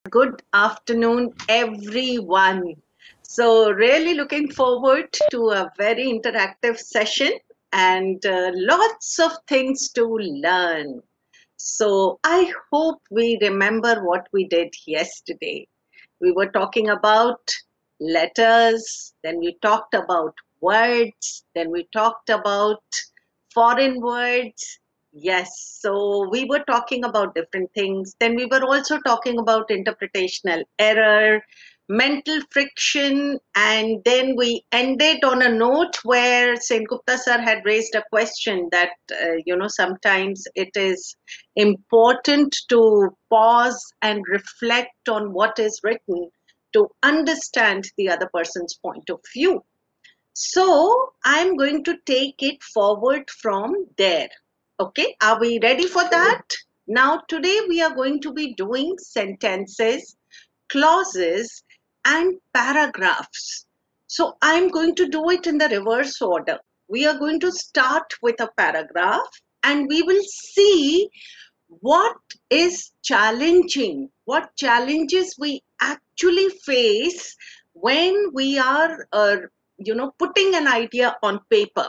Good afternoon, everyone. So, really looking forward to a very interactive session and lots of things to learn. So, I hope we remember what we did yesterday. We were talking about letters, then we talked about words, then we talked about foreign words. Yes, so we were talking about different things. Then we were also talking about interpretational error, mental friction, and then we ended on a note where Sen Gupta sir had raised a question that, sometimes it is important to pause and reflect on what is written to understand the other person's point of view. So I'm going to take it forward from there. Okay, are we ready for that? Now, today we are going to be doing sentences, clauses, and paragraphs. So I'm going to do it in the reverse order. We are going to start with a paragraph and we will see what is challenging, what challenges we actually face when we are putting an idea on paper.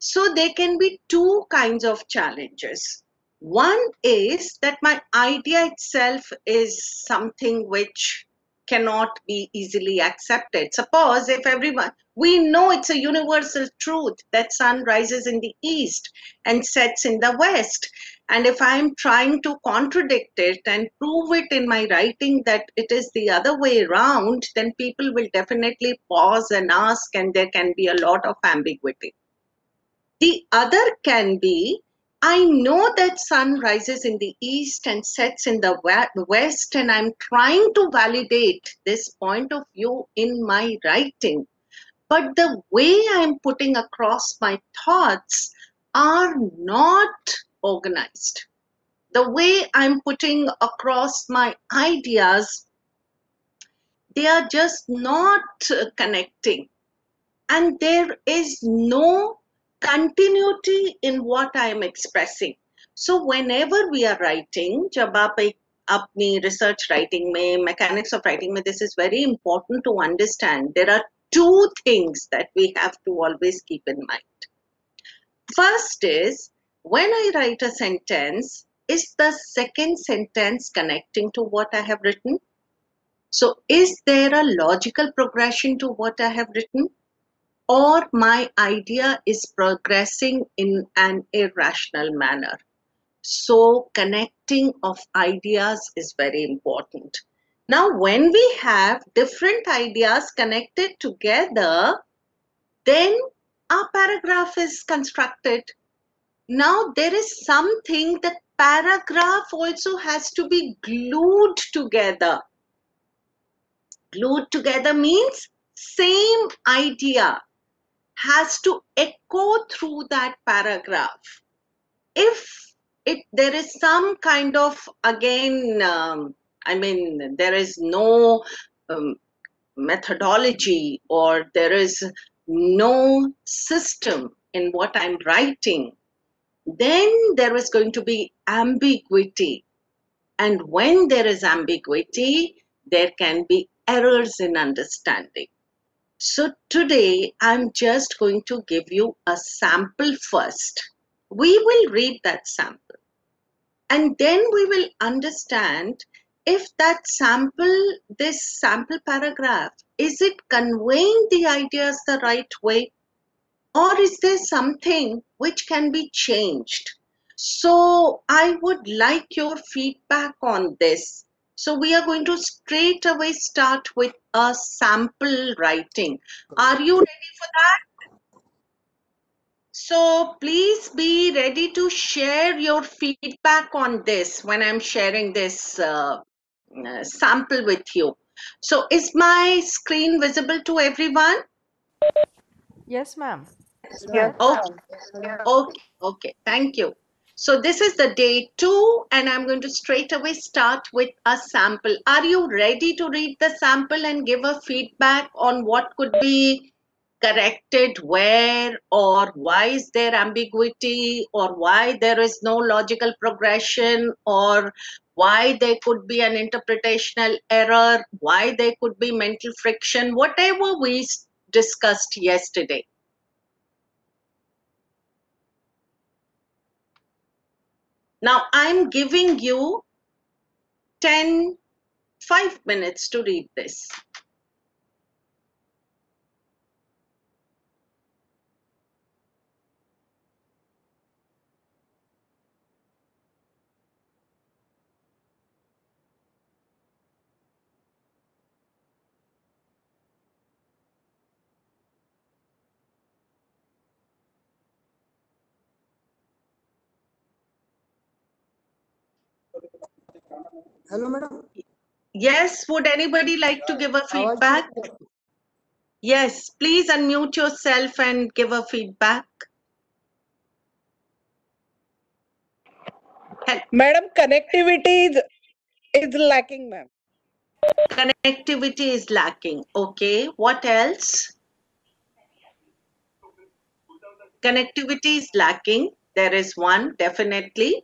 So there can be two kinds of challenges. One is that my idea itself is something which cannot be easily accepted. Suppose if everyone, we know it's a universal truth that sun rises in the east and sets in the west. And if I'm trying to contradict it and prove it in my writing that it is the other way around, then people will definitely pause and ask, and there can be a lot of ambiguity. The other can be, I know that sun rises in the east and sets in the west, and I'm trying to validate this point of view in my writing. But the way I'm putting across my thoughts are not organized. The way I'm putting across my ideas, they are just not connecting. And there is no continuity in what I am expressing. So whenever we are writing, जब आप एक अपनी research writing में, mechanics of writing में, this is very important to understand. There are two things that we have to always keep in mind. First is, when I write a sentence, is the second sentence connecting to what I have written? So is there a logical progression to what I have written? Or my idea is progressing in an irrational manner. So connecting of ideas is very important. Now, when we have different ideas connected together, then our paragraph is constructed. Now, there is something that paragraph also has to be glued together. Glued together means same idea has to echo through that paragraph. If there is some kind of, again, there is no methodology, or there is no system in what I'm writing, then there is going to be ambiguity. And when there is ambiguity, there can be errors in understanding. So today I'm just going to give you a sample first. We will read that sample and then we will understand if that sample, this sample paragraph, is it conveying the ideas the right way, or is there something which can be changed? So I would like your feedback on this. So we are going to straight away start with a sample writing. Are you ready for that? So please be ready to share your feedback on this when I'm sharing this sample with you. So is my screen visible to everyone? Yes, ma'am. Yes, Okay, okay, thank you. So this is the day 2 and I'm going to straight away start with a sample. Are you ready to read the sample and give a feedback on what could be corrected where, or why is there ambiguity, or why there is no logical progression, or why there could be an interpretational error, why there could be mental friction, whatever we discussed yesterday. Now I'm giving you 5 minutes to read this. Hello, madam. Yes, would anybody like to give a feedback? Yes, please unmute yourself and give a feedback. Madam, connectivity is lacking, ma'am. Connectivity is lacking. Okay, what else? Connectivity is lacking. There is one, definitely.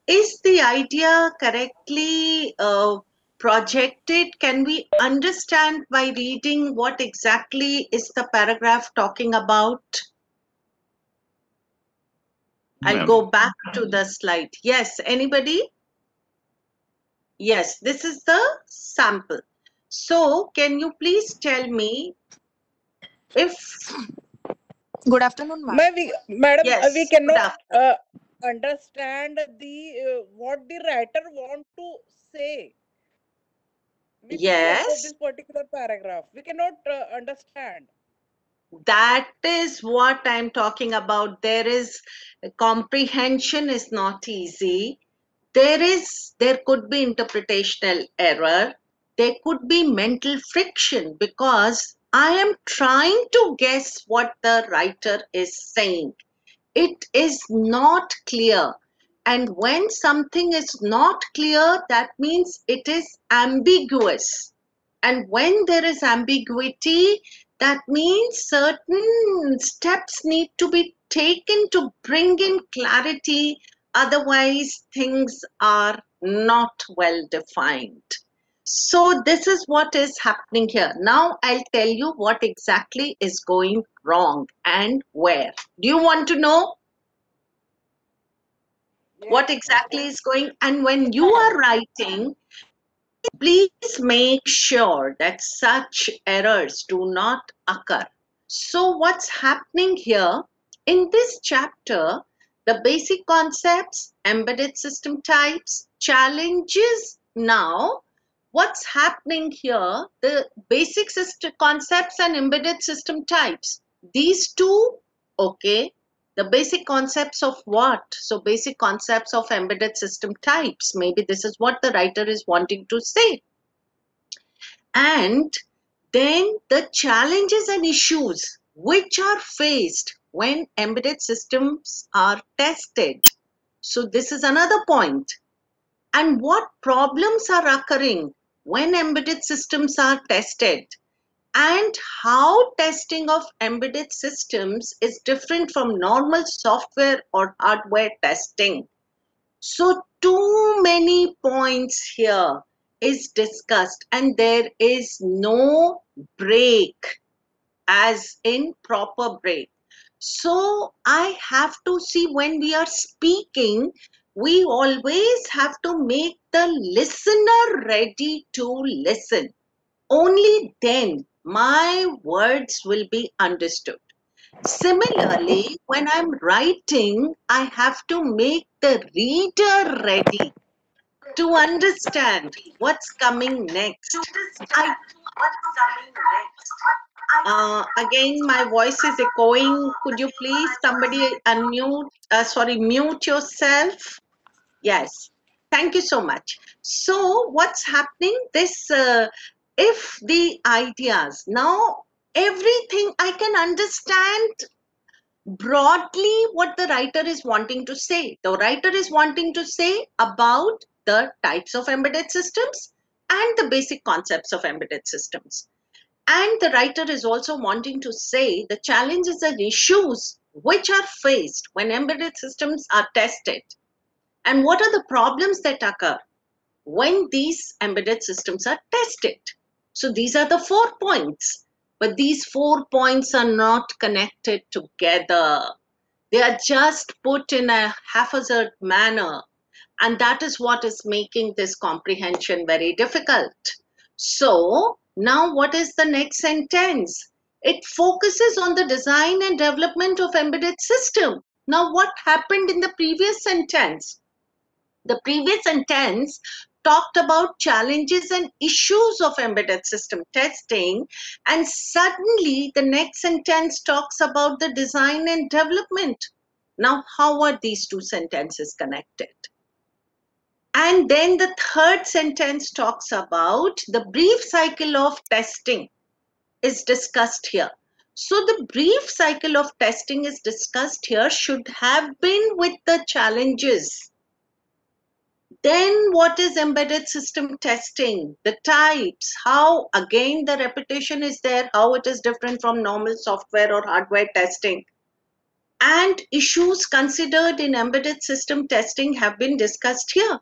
Is the idea correctly projected? Can we understand by reading what exactly is the paragraph talking about? I'll go back to the slide. Yes, anybody? Yes, this is the sample. So, can you please tell me if... Good afternoon, ma'am. Madam, Yes, we good cannot afternoon. understand the what the writer want to say with the help of Yes, this particular paragraph. We cannot understand. that is what I'm talking about. Comprehension is not easy. There could be interpretational error. There could be mental friction because I am trying to guess what the writer is saying. It is not clear. And when something is not clear, that means it is ambiguous. And when there is ambiguity, that means certain steps need to be taken to bring in clarity. Otherwise, things are not well defined. So this is what is happening here. Now I'll tell you what exactly is going wrong and where. Do you want to know what exactly is going? And when you are writing, please make sure that such errors do not occur. So what's happening here in this chapter, the basic concepts, embedded system types, challenges. Now, what's happening here, the basic system concepts and embedded system types, these two, okay, the basic concepts of what? So basic concepts of embedded system types. Maybe this is what the writer is wanting to say. And then the challenges and issues which are faced when embedded systems are tested. So this is another point. And what problems are occurring when embedded systems are tested, and how testing of embedded systems is different from normal software or hardware testing. So too many points here is discussed, and there is no break, as in proper break. So I have to see, when we are speaking, we always have to make the listener ready to listen. Only then my words will be understood. Similarly, when I'm writing, I have to make the reader ready to understand what's coming next. Again, my voice is echoing. Could you please, somebody mute yourself? Yes. Thank you so much. So what's happening? If the ideas, now everything I can understand broadly what the writer is wanting to say. The writer is wanting to say about the types of embedded systems and the basic concepts of embedded systems. And the writer is also wanting to say the challenges and issues which are faced when embedded systems are tested. And what are the problems that occur? when these embedded systems are tested. So these are the 4 points, but these 4 points are not connected together. They are just put in a haphazard manner, and that is what is making this comprehension very difficult. So now what is the next sentence? It focuses on the design and development of embedded system. Now what happened in the previous sentence? The previous sentence talked about challenges and issues of embedded system testing, and suddenly the next sentence talks about the design and development. Now, how are these two sentences connected? And then the third sentence talks about the brief cycle of testing is discussed here. So the brief cycle of testing is discussed here should have been with the challenges. Then what is embedded system testing? The types, how, again the repetition is there, how it is different from normal software or hardware testing. And issues considered in embedded system testing have been discussed here.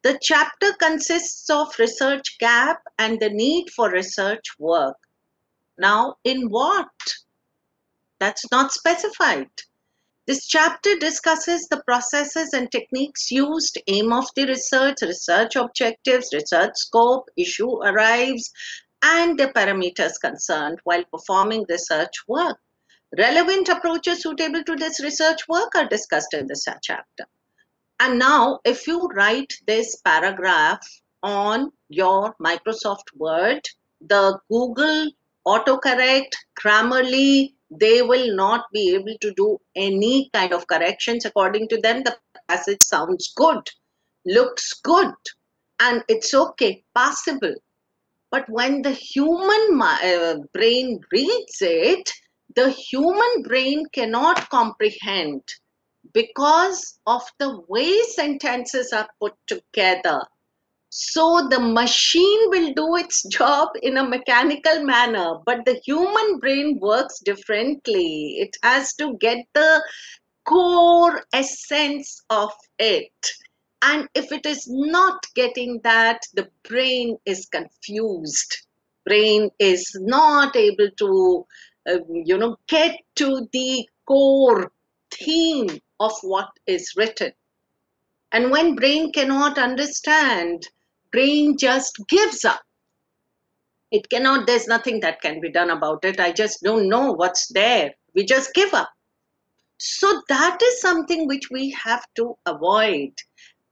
The chapter consists of research gap and the need for research work. Now, in what? That's not specified. This chapter discusses the processes and techniques used, aim of the research, research objectives, research scope, issue arrives, and the parameters concerned while performing research work. Relevant approaches suitable to this research work are discussed in this chapter. And now, if you write this paragraph on your Microsoft Word, the Google autocorrect, Grammarly, they will not be able to do any kind of corrections. According to them, the passage sounds good, looks good, and it's okay, passable. But when the human brain reads it, the human brain cannot comprehend because of the way sentences are put together. So the machine will do its job in a mechanical manner, but the human brain works differently. It has to get the core essence of it. And if it is not getting that, the brain is confused. Brain is not able to, get to the core theme of what is written. And when brain cannot understand, brain just gives up. It cannot, there's nothing that can be done about it. I just don't know what's there. We just give up. So that is something which we have to avoid.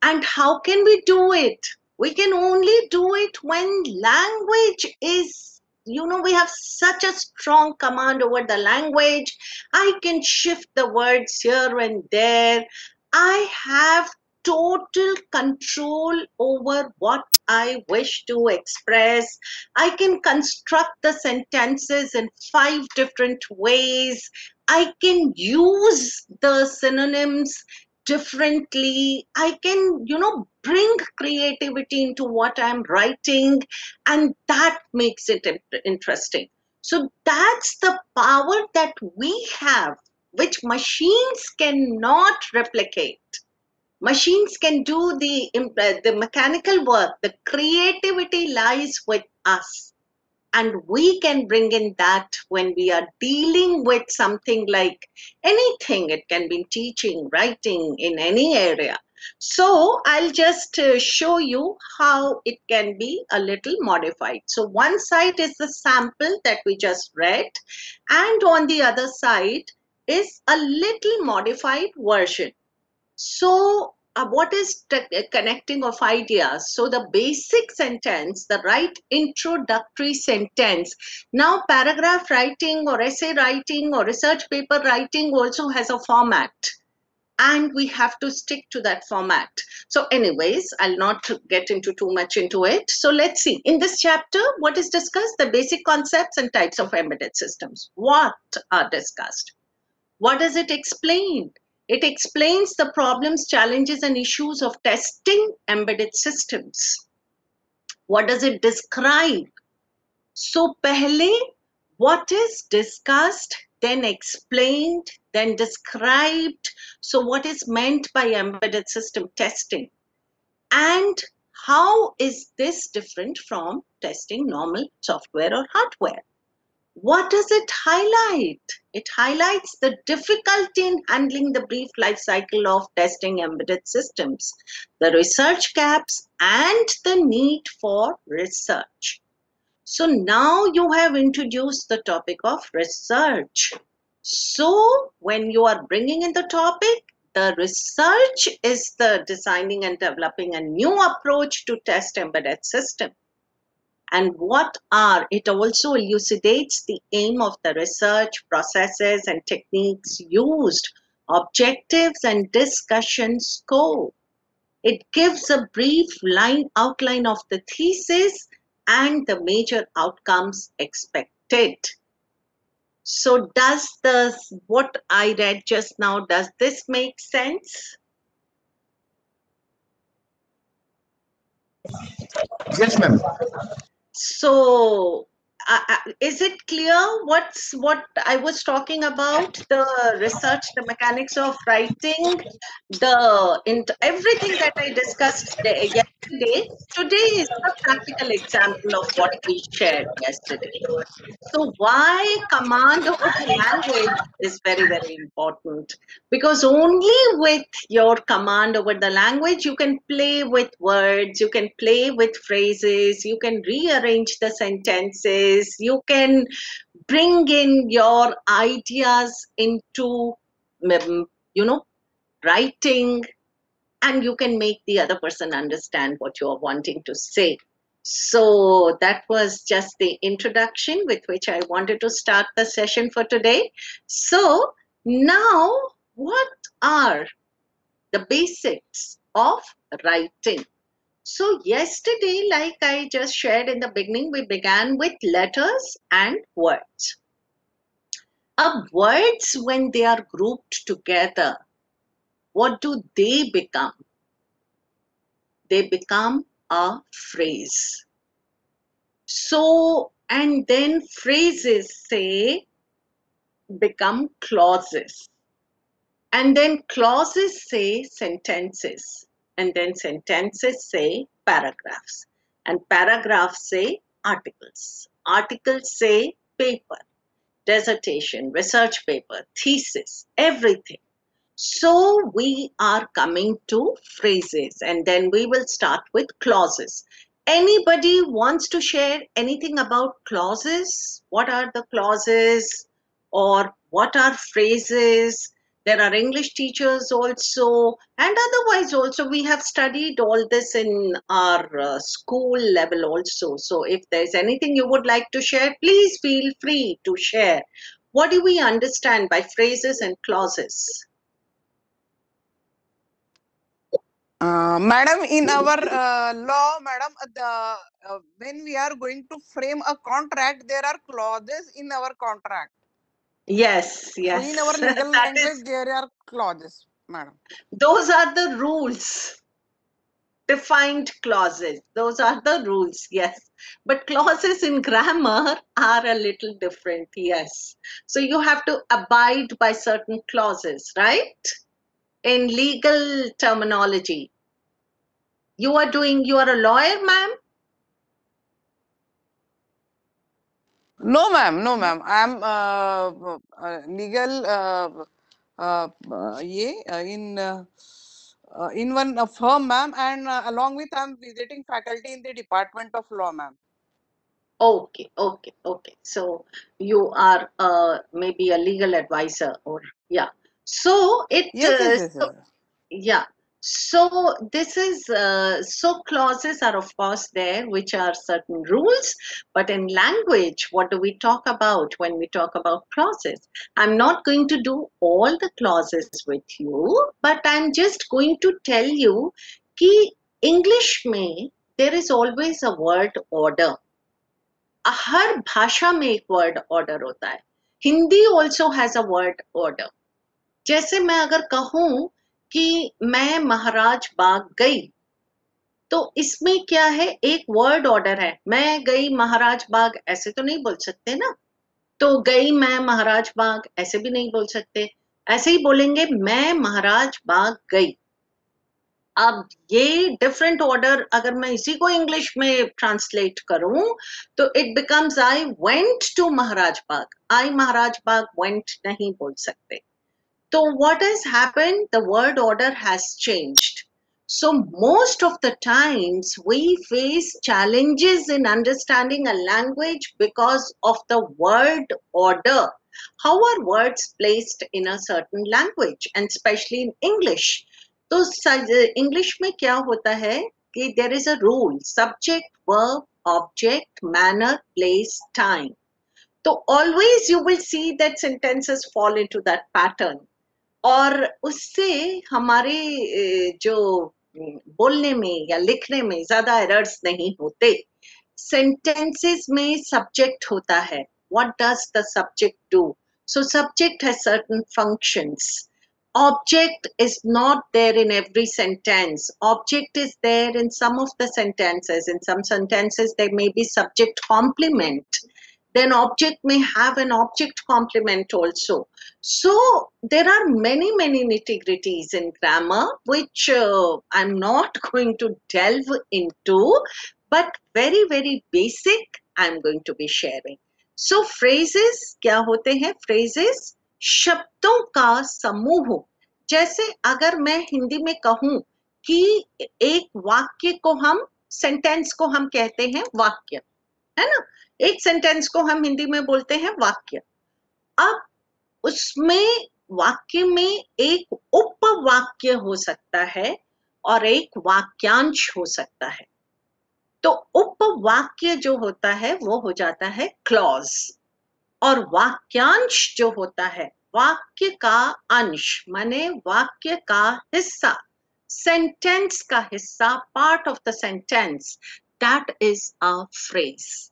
And how can we do it? We can only do it when language is, we have such a strong command over the language. I can shift the words here and there. I have total control over what I wish to express. I can construct the sentences in 5 different ways. I can use the synonyms differently. I can, bring creativity into what I'm writing, and that makes it interesting. So that's the power that we have, which machines cannot replicate. Machines can do the mechanical work. The creativity lies with us. And we can bring in that when we are dealing with something like anything. It can be teaching, writing, in any area. So I'll just show you how it can be a little modified. So one side is the sample that we just read, and on the other side is a little modified version. So what is connecting of ideas? So the basic sentence, the right introductory sentence. Now paragraph writing or essay writing or research paper writing also has a format, and we have to stick to that format. So anyways, I'll not get into too much into it. So let's see. In this chapter, what is discussed? The basic concepts and types of embedded systems. What are discussed? What does it explain? It explains the problems, challenges, and issues of testing embedded systems. What does it describe? So, pehle, what is discussed, then explained, then described. So, what is meant by embedded system testing? And How is this different from testing normal software or hardware? What does it highlight? It highlights the difficulty in handling the brief life cycle of testing embedded systems, the research gaps, and the need for research. So now you have introduced the topic of research. So when you are bringing in the topic, the research is the designing and developing a new approach to test embedded system. And what are, it also elucidates the aim of the research, processes and techniques used, objectives and discussion scope. It gives a brief outline of the thesis and the major outcomes expected. So does what I read just now, does this make sense? Yes, ma'am. So is it clear what I was talking about? The research, the mechanics of writing, everything that I discussed yesterday. Today is a practical example of what we shared yesterday. So why command over the language is very, very important, because only with your command over the language, you can play with words, you can play with phrases, you can rearrange the sentences, you can bring in your ideas into, writing, and you can make the other person understand what you're wanting to say. So that was just the introduction with which I wanted to start the session for today. So now, what are the basics of writing? So yesterday, like I just shared in the beginning, we began with letters and words. Words, when they are grouped together, what do they become? They become a phrase. So, and then phrases say become clauses. And then clauses say sentences. And then sentences say paragraphs. And paragraphs say articles. Articles say paper, dissertation, research paper, thesis, everything. So we are coming to phrases, and then we will start with clauses. Anybody wants to share anything about clauses? What are the clauses, or what are phrases? There are English teachers also, and otherwise also we have studied all this in our school level also. So if there's anything you would like to share, please feel free to share. What do we understand by phrases and clauses? Madam, in our law, madam, when we are going to frame a contract, there are clauses in our contract. Yes, So in our yes. legal That language, is, there are clauses, madam. those are the rules, defined clauses. Those are the rules, yes. But clauses in grammar are a little different, yes. So you have to abide by certain clauses, right? In legal terminology. You are a lawyer, ma'am? No, ma'am. No, ma'am. I am legal. In one firm, ma'am, and along with I am visiting faculty in the department of law, ma'am. Okay, okay, okay. So you are maybe a legal advisor, or yeah. So Yes, yes, yes, yes. yeah. So this is so clauses are of course there, which are certain rules. But in language, what do we talk about when we talk about clauses? I'm not going to do all the clauses with you, but I'm just going to tell you कि English में there is always a word order. हर भाषा में एक word order होता है. Hindi also has a word order. जैसे मैं अगर कहूं कि मैं महाराज बाग गई, तो इसमें क्या है, एक वर्ड ऑर्डर है. मैं गई महाराज बाग ऐसे तो नहीं बोल सकते ना. तो गई मैं महाराज बाग ऐसे भी नहीं बोल सकते. ऐसे ही बोलेंगे मैं महाराज बाग गई. अब ये डिफरेंट ऑर्डर अगर मैं इसी को इंग्लिश में ट्रांसलेट करूं तो it becomes I went to Maharaj Bagh, I Maharaj Bagh went नहीं बोल सकते. So what has happened? The word order has changed. So most of the times we face challenges in understanding a language because of the word order. How are words placed in a certain language and especially in English? तो English में क्या होता है कि there is a rule: subject, verb, object, manner, place, time. So always you will see that sentences fall into that pattern. और उससे हमारे जो बोलने में या लिखने में ज्यादा एरर्स नहीं होते. सेंटेंसेस में सब्जेक्ट होता है. What does the subject do? So subject has certain functions. Object is not there in every sentence. Object is there in some of the sentences. In some sentences there may be subject complement. Then object may have an object complement also. So there are many nitty-gritties in grammar which I'm not going to delve into, but very basic I'm going to be sharing. So phrases क्या होते हैं? Phrases शब्दों का समूह. जैसे अगर मैं हिंदी में कहूं कि एक वाक्य को हम, सेंटेंस को हम कहते हैं वाक्य, है ना? एक सेंटेंस को हम हिंदी में बोलते हैं वाक्य. अब उसमें वाक्य में एक उपवाक्य हो सकता है और एक वाक्यांश हो सकता है. तो उपवाक्य जो होता है वो हो जाता है क्लॉज, और वाक्यांश जो होता है वाक्य का अंश, माने वाक्य का हिस्सा, सेंटेंस का हिस्सा, part of the sentence, that is a phrase.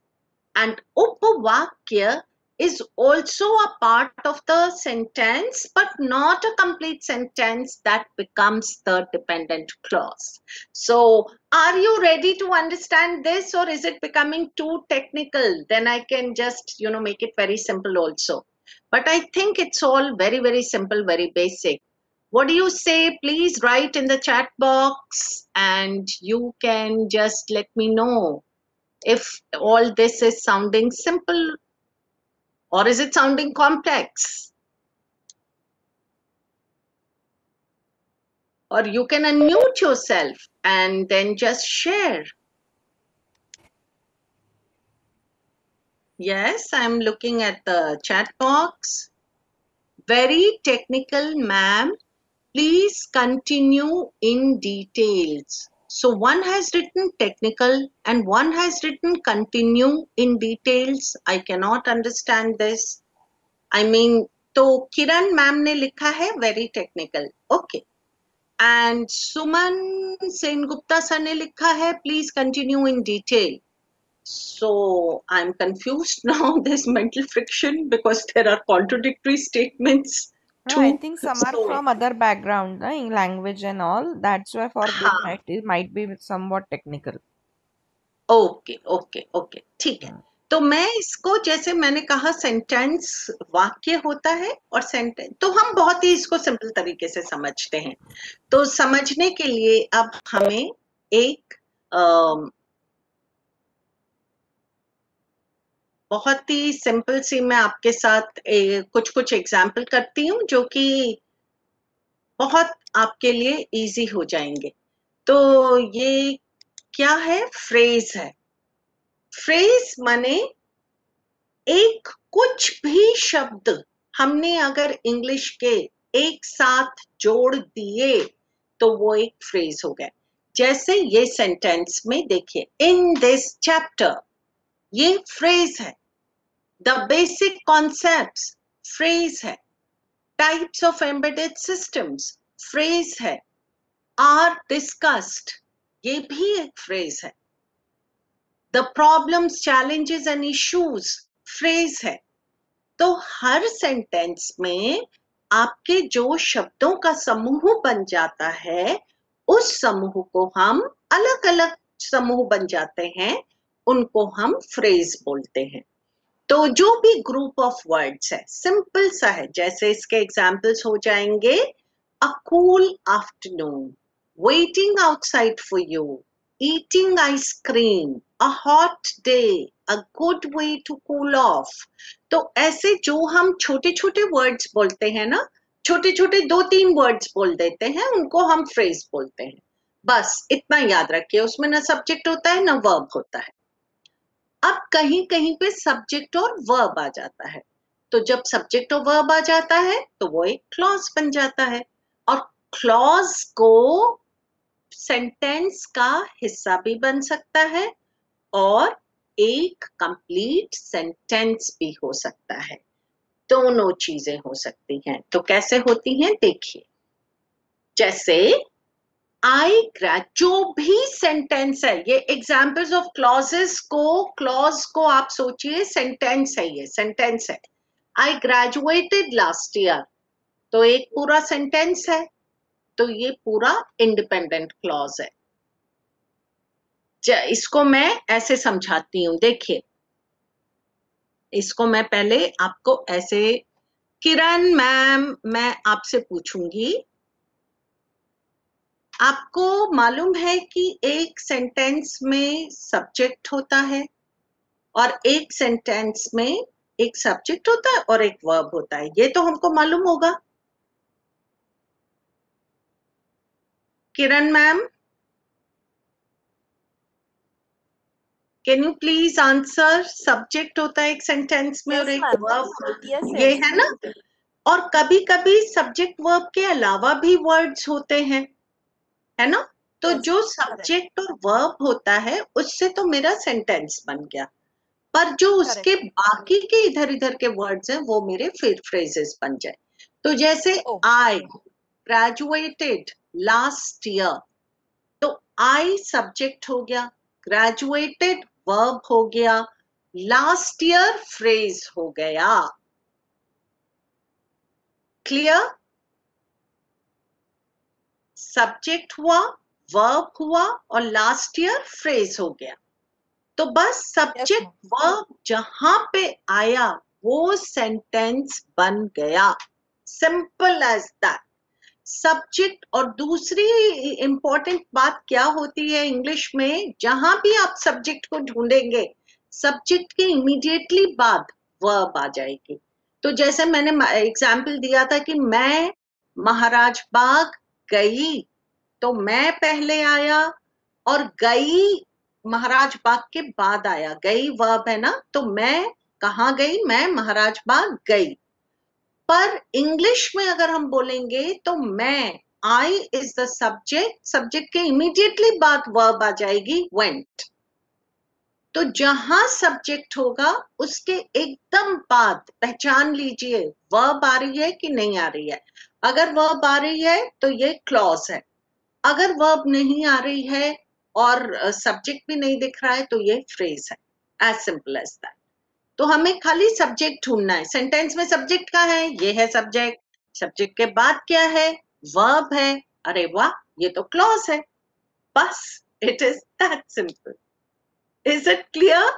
And upavakya is also a part of the sentence, but not a complete sentence that becomes the dependent clause. So, are you ready to understand this, or is it becoming too technical? Then I can just, make it very simple also. But I think it's all very simple, very basic. What do you say? Please write in the chat box and you can just let me know if all this is sounding simple or is it sounding complex. Or you can unmute yourself and then just share. Yes, I'm looking at the chat box. Very technical, ma'am. Please continue in details. So one has written technical and one has written continue in details. I cannot understand this. I mean, तो किरण ma'am ने लिखा है very technical. Okay. And Suman Sengupta sir ने लिखा है please continue in detail. So I'm confused now. There's mental friction because there are contradictory statements. No, I think some are from other background, in language and all. That's why for them it might be somewhat technical. Okay okay okay, ठीक है. तो मैं इसको, जैसे मैंने कहा sentence वाक्य होता है और सेंटेंस, तो हम बहुत ही इसको सिंपल तरीके से समझते हैं. तो समझने के लिए अब हमें एक बहुत ही सिंपल सी मैं आपके साथ कुछ एग्जाम्पल करती हूँ जो कि बहुत आपके लिए इजी हो जाएंगे. तो ये क्या है? फ्रेज है. फ्रेज माने एक कुछ भी शब्द हमने अगर इंग्लिश के एक साथ जोड़ दिए तो वो एक फ्रेज हो गया. जैसे ये सेंटेंस में देखिए, इन दिस चैप्टर, ये फ्रेज है. द बेसिक कॉन्सेप्ट्स फ्रेज है. Types of embedded systems phrase है. आर डिस्कस्ड, ये भी एक फ्रेज है. The problems, challenges and issues phrase है. तो हर सेंटेंस में आपके जो शब्दों का समूह बन जाता है, उस समूह को हम, अलग अलग समूह बन जाते हैं, उनको हम फ्रेज बोलते हैं. तो जो भी ग्रुप ऑफ वर्ड्स है, सिंपल सा है. जैसे इसके एग्जाम्पल्स हो जाएंगे, a cool afternoon, waiting outside for you, eating ice cream, a hot day, a good way to cool off. तो ऐसे जो हम छोटे छोटे वर्ड्स बोलते हैं ना, छोटे छोटे 2-3 वर्ड्स बोल देते हैं, उनको हम फ्रेज बोलते हैं. बस इतना याद रखिए, उसमें ना सब्जेक्ट होता है ना वर्ब होता है. अब कहीं कहीं पे सब्जेक्ट और वर्ब आ जाता है, तो जब सब्जेक्ट और वर्ब आ जाता है तो वो एक क्लॉज बन जाता है. और क्लॉज को सेंटेंस का हिस्सा भी बन सकता है और एक कंप्लीट सेंटेंस भी हो सकता है. दोनों चीजें हो सकती हैं. तो कैसे होती हैं देखिए. जैसे आई जो भी सेंटेंस है, ये एग्जाम्पल्स ऑफ क्लॉजेस को, क्लॉज को आप सोचिए सेंटेंस है, ये सेंटेंस है. आई ग्रेजुएटेड लास्ट ईयर, तो एक पूरा सेंटेंस है, तो ये पूरा इंडिपेंडेंट क्लॉज है. इसको मैं ऐसे समझाती हूं, देखिए. इसको मैं पहले आपको ऐसे, किरण मैम, मैं आपसे पूछूंगी, आपको मालूम है कि एक सेंटेंस में सब्जेक्ट होता है और एक सेंटेंस में एक सब्जेक्ट होता है और एक वर्ब होता है, ये तो हमको मालूम होगा. Kiran ma'am, can you please answer. Subject होता है एक सेंटेंस में और Yes, एक ma'am. वर्ब, Yes, ये yes. है ना. और कभी कभी सब्जेक्ट वर्ब के अलावा भी वर्ड्स होते हैं, है ना. तो Yes, जो correct. सब्जेक्ट और वर्ब होता है उससे तो मेरा सेंटेंस बन गया, पर जो उसके बाकी के इधर इधर के वर्ड्स हैं वो मेरे फिर फ्रेजेस बन जाए. तो जैसे Oh. I graduated last year, तो आई सब्जेक्ट हो गया, ग्रेजुएटेड वर्ब हो गया, लास्ट ईयर फ्रेज हो गया. क्लियर. सब्जेक्ट हुआ, वर्ब हुआ और लास्ट ईयर फ्रेज हो गया. तो बस सब्जेक्ट वर्ब जहां पे आया वो सेंटेंस बन गया. Simple as that. सब्जेक्ट, और दूसरी इंपॉर्टेंट बात क्या होती है इंग्लिश में, जहां भी आप सब्जेक्ट को ढूंढेंगे सब्जेक्ट के इमीडिएटली बाद वर्ब आ जाएगी. तो जैसे मैंने एग्जाम्पल दिया था कि मैं महाराज बाग गई, तो मैं पहले आया और गई महाराज बाग के बाद आया. गई वर्ब है ना, तो मैं कहाँ गई, मैं महाराज बाग गई. पर इंग्लिश में अगर हम बोलेंगे तो मैं, I is the subject, subject के इमीडिएटली बाद वर्ब आ जाएगी वेंट. तो जहां सब्जेक्ट होगा उसके एकदम बाद पहचान लीजिए वर्ब आ रही है कि नहीं आ रही है. अगर वर्ब आ रही है तो ये क्लॉज है, अगर वर्ब नहीं आ रही है और सब्जेक्ट भी नहीं दिख रहा है तो ये फ्रेज है. As simple as that. तो हमें खाली सब्जेक्ट ढूंढना है. सेंटेंस में सब्जेक्ट का है, ये है सब्जेक्ट. सब्जेक्ट के बाद क्या है, वर्ब है. अरे वाह, ये तो क्लॉज है. बस it is that simple. Is it clear.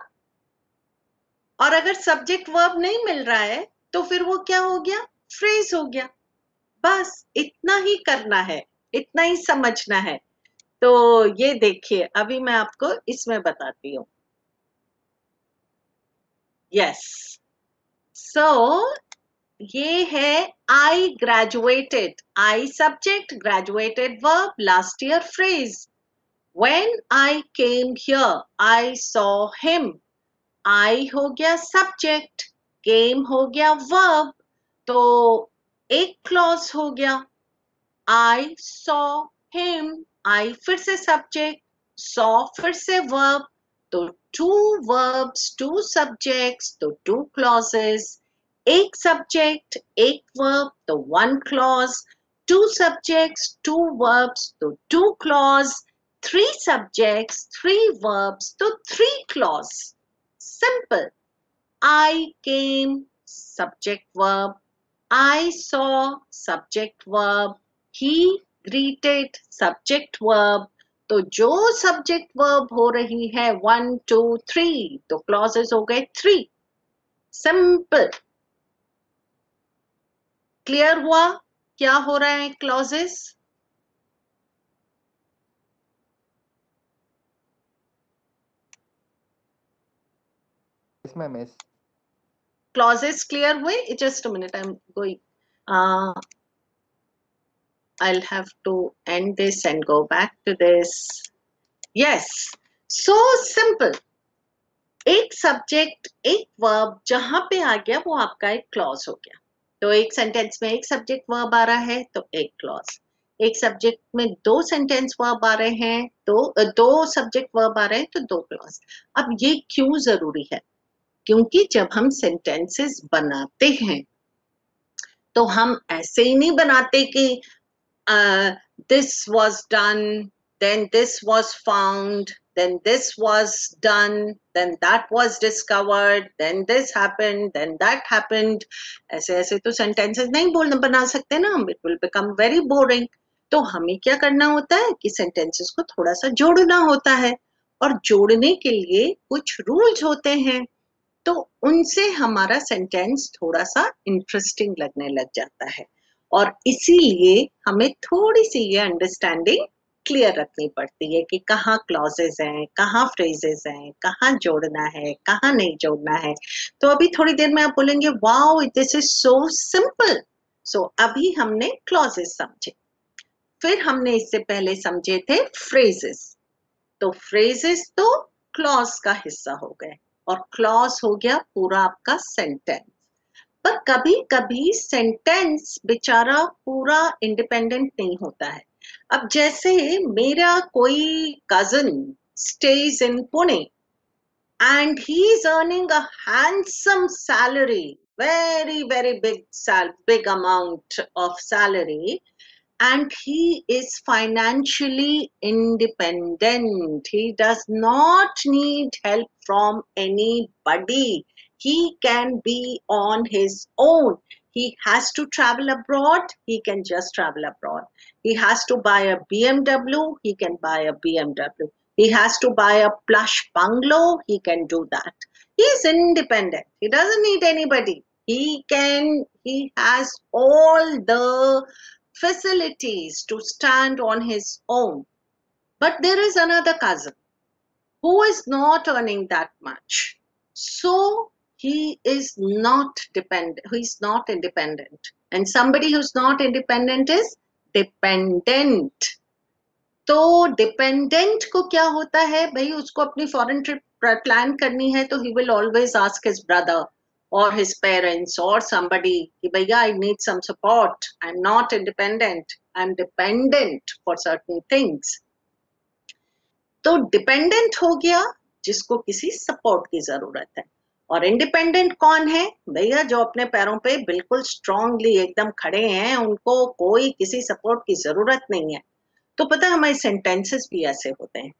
और अगर सब्जेक्ट वर्ब नहीं मिल रहा है तो फिर वो क्या हो गया, फ्रेज हो गया. बस इतना ही करना है, इतना ही समझना है. तो ये देखिए, अभी मैं आपको इसमें बताती हूँ. यस. सो ये है I graduated. I subject, graduated verb, last year phrase. When I came here I saw him. I हो गया सब्जेक्ट, केम हो गया वर्ब, तो एक क्लॉज हो गया. आई सॉ हिम, आई फिर से सब्जेक्ट, सॉ फिर से वर्ब, तो टू वर्ब्स टू सब्जेक्ट्स, तो टू क्लॉजेस. एक सब्जेक्ट एक वर्ब तो one clause, two subjects two verbs तो two clause, three subjects three verbs तो three clause. Simple. I came, subject verb. I saw, subject verb. He greeted, subject verb. तो जो subject verb हो रही है 1 2 3, तो क्लॉजेस हो गए 3. सिंपल. क्लियर हुआ क्या हो रहा है clauses. Yes, ma'am. Yes. Clauses clear हुए? Just a minute, I'm going. I'll have to end this and go back to this. Yes, so simple. एक सब्जेक्ट एक वर्ब जहां पे आ गया वो आपका एक क्लॉज हो गया. तो एक सेंटेंस में एक सब्जेक्ट वर्ब आ रहा है तो एक क्लॉज. एक सब्जेक्ट में दो सेंटेंस वर्ब आ रहे हैं तो दो सब्जेक्ट वर्ब आ रहे हैं तो दो क्लॉज. अब ये क्यों जरूरी है? क्योंकि जब हम सेंटेंसेस बनाते हैं तो हम ऐसे ही नहीं बनाते कि this was done, then this was found, then this was done, then that was discovered, then this happened, then that happened. ऐसे ऐसे तो sentences नहीं बोलना बना सकते ना हम. It will become very boring. तो हमें क्या करना होता है कि sentences को थोड़ा सा जोड़ना होता है और जोड़ने के लिए कुछ rules होते हैं. तो उनसे हमारा सेंटेंस थोड़ा सा इंटरेस्टिंग लगने लग जाता है और इसीलिए हमें थोड़ी सी ये अंडरस्टैंडिंग क्लियर रखनी पड़ती है कि कहाँ क्लॉजेस हैं, कहाँ फ्रेजेस हैं, कहाँ जोड़ना है, कहाँ नहीं जोड़ना है. तो अभी थोड़ी देर में आप बोलेंगे wow this is so simple. So अभी हमने क्लॉजेस समझे, फिर हमने इससे पहले समझे थे फ्रेजेस. तो फ्रेजेस तो क्लॉज का हिस्सा हो गए और क्लॉज हो गया पूरा आपका सेंटेंस. पर कभी कभी सेंटेंस बेचारा पूरा इंडिपेंडेंट नहीं होता है. अब जैसे मेरा कोई cousin stage in Pune and he is earning a handsome salary, very big amount of salary, and he is financially independent. He does not need help from anybody. He can be on his own. He has to travel abroad, he can just travel abroad. He has to buy a BMW, he can buy a BMW. He has to buy a plush bungalow, he can do that. He is independent. He doesn't need anybody. He has all the facilities to stand on his own. But there is another cousin who is not earning that much. So he is not dependent. He is not independent. And somebody who's not independent is dependent. तो dependent को क्या होता है भाई, उसको अपनी foreign trip plan करनी है तो he will always ask his brother or his parents or somebody कि भैया I need some support, I'm not independent, I'm dependent for certain things. तो डिपेंडेंट हो गया जिसको किसी सपोर्ट की जरूरत है. और इंडिपेंडेंट कौन है भैया? जो अपने पैरों पे बिल्कुल स्ट्रांगली एकदम खड़े हैं, उनको कोई किसी सपोर्ट की जरूरत नहीं है. तो पता है हमारे सेंटेंसेस भी ऐसे होते हैं.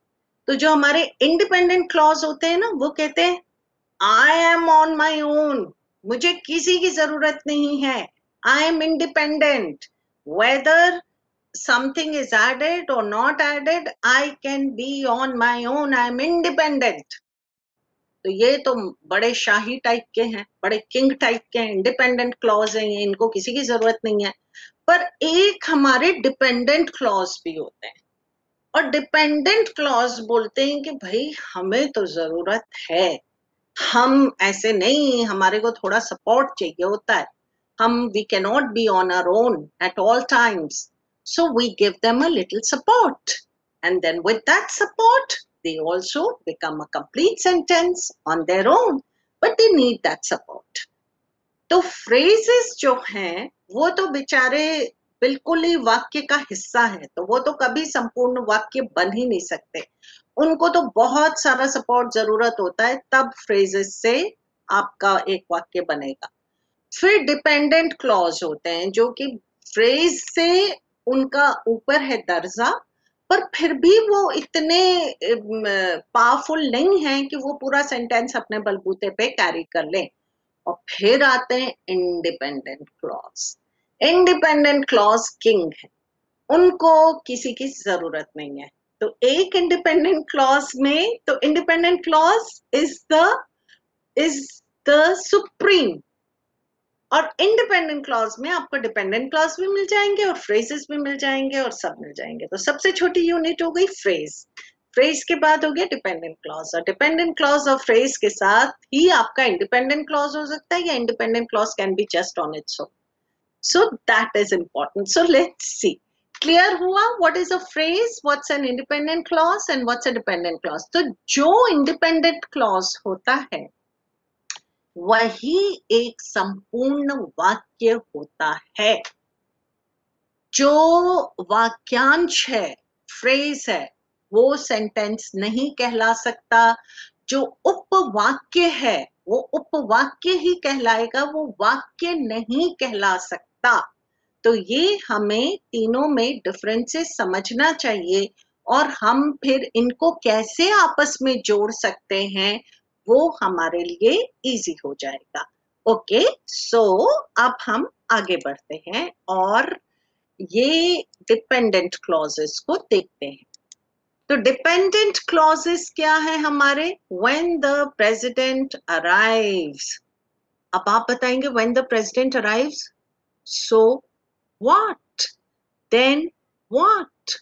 तो जो हमारे इंडिपेंडेंट क्लॉज होते हैं ना, वो कहते हैं I am on my own, मुझे किसी की जरूरत नहीं है, I am independent. Whether something is added or not added, I can be on my own, I am independent. तो ये तो बड़े शाही टाइप के हैं, बड़े किंग टाइप के हैं, इंडिपेंडेंट क्लॉज हैं ये, इनको किसी की जरूरत नहीं है. पर एक हमारे डिपेंडेंट क्लॉज भी होते हैं और डिपेंडेंट क्लॉज बोलते हैं कि भाई हमें तो जरूरत है, हम ऐसे नहीं, हमारे को थोड़ा सपोर्ट चाहिए होता है, हम we can not be on our own at all times. So we give them a little support, and then with that support they also become a complete sentence on their own, but they need that support. तो phrases जो हैं वो तो बेचारे बिल्कुल ही वाक्य का हिस्सा है, तो वो तो कभी संपूर्ण वाक्य बन ही नहीं सकते. उनको तो बहुत सारा सपोर्ट जरूरत होता है, तब phrases से आपका एक वाक्य बनेगा. फिर डिपेंडेंट क्लॉज होते हैं जो कि फ्रेज से उनका ऊपर है दर्जा, पर फिर भी वो इतने पावरफुल नहीं है कि वो पूरा सेंटेंस अपने बलबूते पे कैरी कर लें. और फिर आते हैं independent clause. Independent clause king है, उनको किसी की जरूरत नहीं है. तो एक इंडिपेंडेंट क्लॉज में, तो independent clause is the supreme. और इंडिपेंडेंट क्लॉज में आपको डिपेंडेंट क्लॉज भी मिल जाएंगे और फ्रेजेस भी मिल जाएंगे और सब मिल जाएंगे. तो सबसे छोटी यूनिट हो गई फ्रेज. फ्रेज के बाद हो गया डिपेंडेंट क्लॉज, और डिपेंडेंट क्लॉज और फ्रेज के साथ ही आपका इंडिपेंडेंट क्लॉज हो सकता है, या independent clause can be just on its own. So that is important. So let's see. Clear हुआ what is a phrase, what's an independent clause and what's a dependent clause. तो जो independent clause होता है वही एक संपूर्ण वाक्य होता है. जो वाक्यांश है, फ्रेज है, वो सेंटेंस नहीं कहला सकता. जो उपवाक्य है वो उपवाक्य ही कहलाएगा, वो वाक्य नहीं कहला सकता. तो ये हमें तीनों में डिफरेंसेस समझना चाहिए, और हम फिर इनको कैसे आपस में जोड़ सकते हैं वो हमारे लिए इजी हो जाएगा. ओके, सो अब हम आगे बढ़ते हैं और ये डिपेंडेंट क्लॉजेस को देखते हैं. तो डिपेंडेंट क्लॉजेस क्या है हमारे? When the president arrives. अब आप बताएंगे when the president arrives, so what, then what,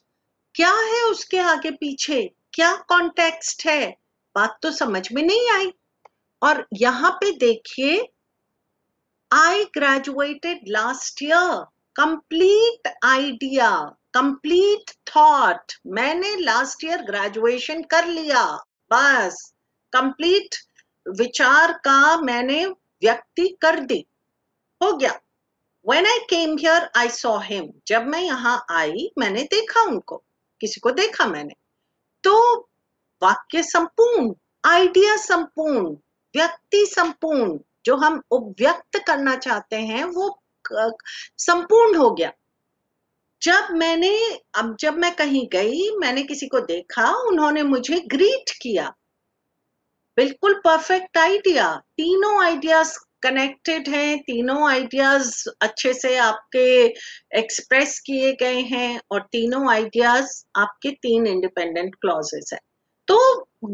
क्या है उसके आगे पीछे, क्या कॉन्टेक्स्ट है, बात तो समझ में नहीं आई. और यहां पे देखिए, I graduated last year, complete idea, complete thought, मैंने लास्ट ईयर ग्रेजुएशन कर लिया, बस कंप्लीट विचार का मैंने व्यक्ति कर दी, हो गया. When I came here, I saw him. जब मैं यहाँ आई मैंने देखा उनको, किसी को देखा मैंने. तो वाक्य संपूर्ण, आइडिया संपूर्ण, व्यक्ति संपूर्ण, जो हम व्यक्त करना चाहते हैं वो संपूर्ण हो गया. जब मैं कहीं गई, मैंने किसी को देखा, उन्होंने मुझे ग्रीट किया, बिल्कुल परफेक्ट आइडिया. तीनों आइडियाज कनेक्टेड हैं, तीनों आइडियाज अच्छे से आपके एक्सप्रेस किए गए हैं, और तीनों आइडियाज आपके तीन इंडिपेंडेंट क्लॉजेस हैं. तो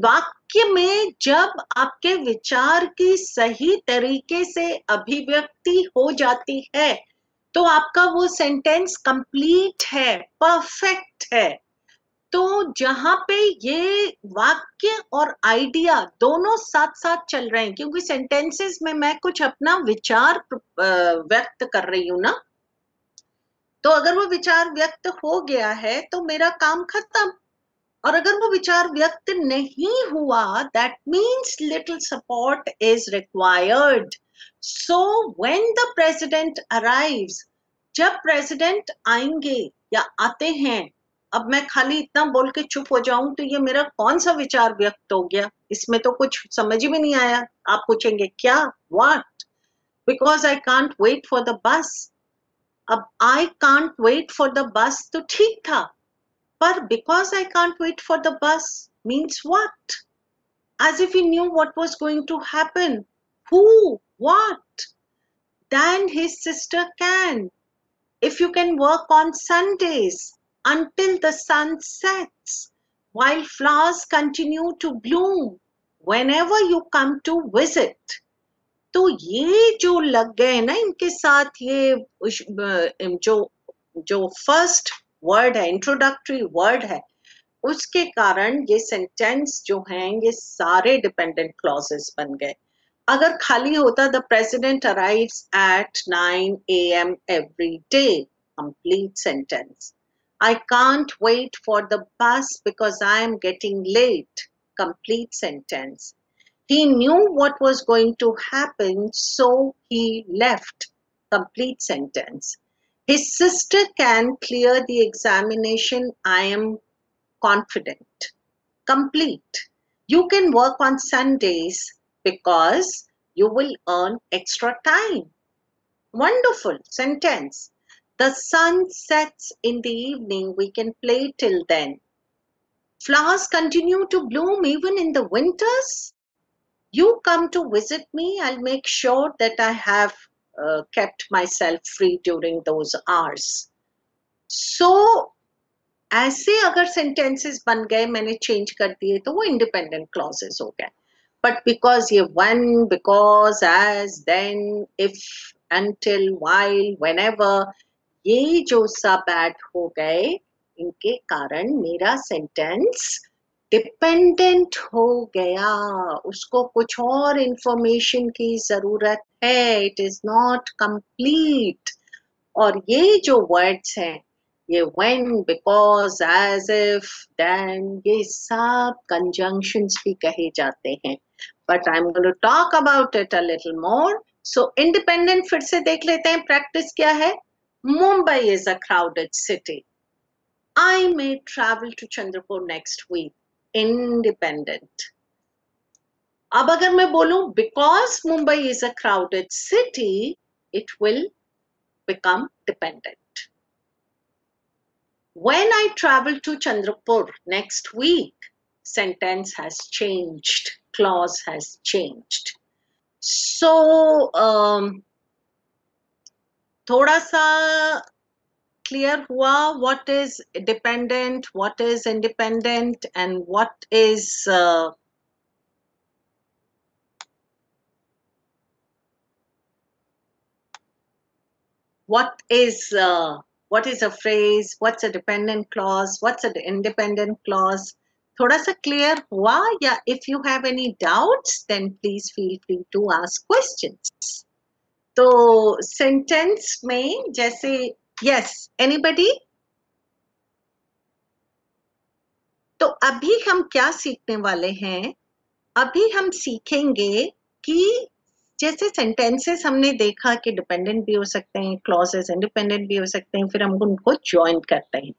वाक्य में जब आपके विचार की सही तरीके से अभिव्यक्ति हो जाती है तो आपका वो सेंटेंस कंप्लीट है, परफेक्ट है. तो जहां पे ये वाक्य और आइडिया दोनों साथ साथ चल रहे हैं, क्योंकि सेंटेंसेस में मैं कुछ अपना विचार व्यक्त कर रही हूं ना, तो अगर वो विचार व्यक्त हो गया है तो मेरा काम खत्म. और अगर वो विचार व्यक्त नहीं हुआ, that means little support is required. So when the president arrives, जब प्रेसिडेंट आएंगे या आते हैं, अब मैं खाली इतना बोल के चुप हो जाऊं तो ये मेरा कौन सा विचार व्यक्त हो गया, इसमें तो कुछ समझ ही में नहीं आया. आप पूछेंगे क्या, what, because I can't wait for the bus. अब I can't wait for the bus तो ठीक था, पर because I can't wait for the bus means what? As if he knew what was going to happen. Who? What? Then his sister can. If you can work on Sundays until the sun sets, while flowers continue to bloom whenever you come to visit. तो ये जो लग गए ना इनके साथ, ये जो फर्स्ट वर्ड है, इंट्रोडक्टरी वर्ड है, उसके कारण ये सेंटेंस जो हैं ये सारे डिपेंडेंट क्लॉजेस बन गए. अगर खाली होता the president arrives at 9 AM every day, complete sentence. I can't wait for the bus because I am getting late, complete sentence. He knew what was going to happen, so he left, complete sentence. His sister can clear the examination, I am confident, complete. You can work on Sundays because you will earn extra time. Wonderful sentence. The sun sets in the evening, we can play till then. Flowers continue to bloom even in the winters. You come to visit me, I'll make sure that I have kept myself free during those hours. So ऐसे अगर sentences बन गए, मैंने change कर दिए, तो वो independent clauses हो गए. But because ये when, because, as, then, if, until, while, whenever, ये जो सब add हो गए, इनके कारण मेरा sentence डिपेंडेंट हो गया, उसको कुछ और इंफॉर्मेशन की जरूरत है, इट इज नॉट कंप्लीट। और ये जो वर्ड्स हैं, ये when, because, as if, then, ये सब conjunctions भी कहे जाते हैं, but I'm going to talk about it a little more. So independent फिर से देख लेते हैं, practice क्या है? Mumbai is a crowded city. I may travel to Chandrapur next week. Independent. अब अगर मैं बोलूं because Mumbai is a crowded city, it will become dependent. When I travel to Chandrapur next week, sentence has changed, clause has changed. So थोड़ा सा clear हुआ what is dependent, what is independent, and what is a phrase, what's a dependent clause, what's an independent clause. थोड़ा सा clear हुआ? या if you have any doubts, then please feel free to ask questions. तो sentence में जैसे yes, anybody? तो अभी हम क्या सीखने वाले हैं? अभी हम सीखेंगे कि जैसे सेंटेंसेस हमने देखा कि डिपेंडेंट भी हो सकते हैं, क्लॉजेस इंडिपेंडेंट भी हो सकते हैं, फिर हम उनको ज्वाइन करते हैं,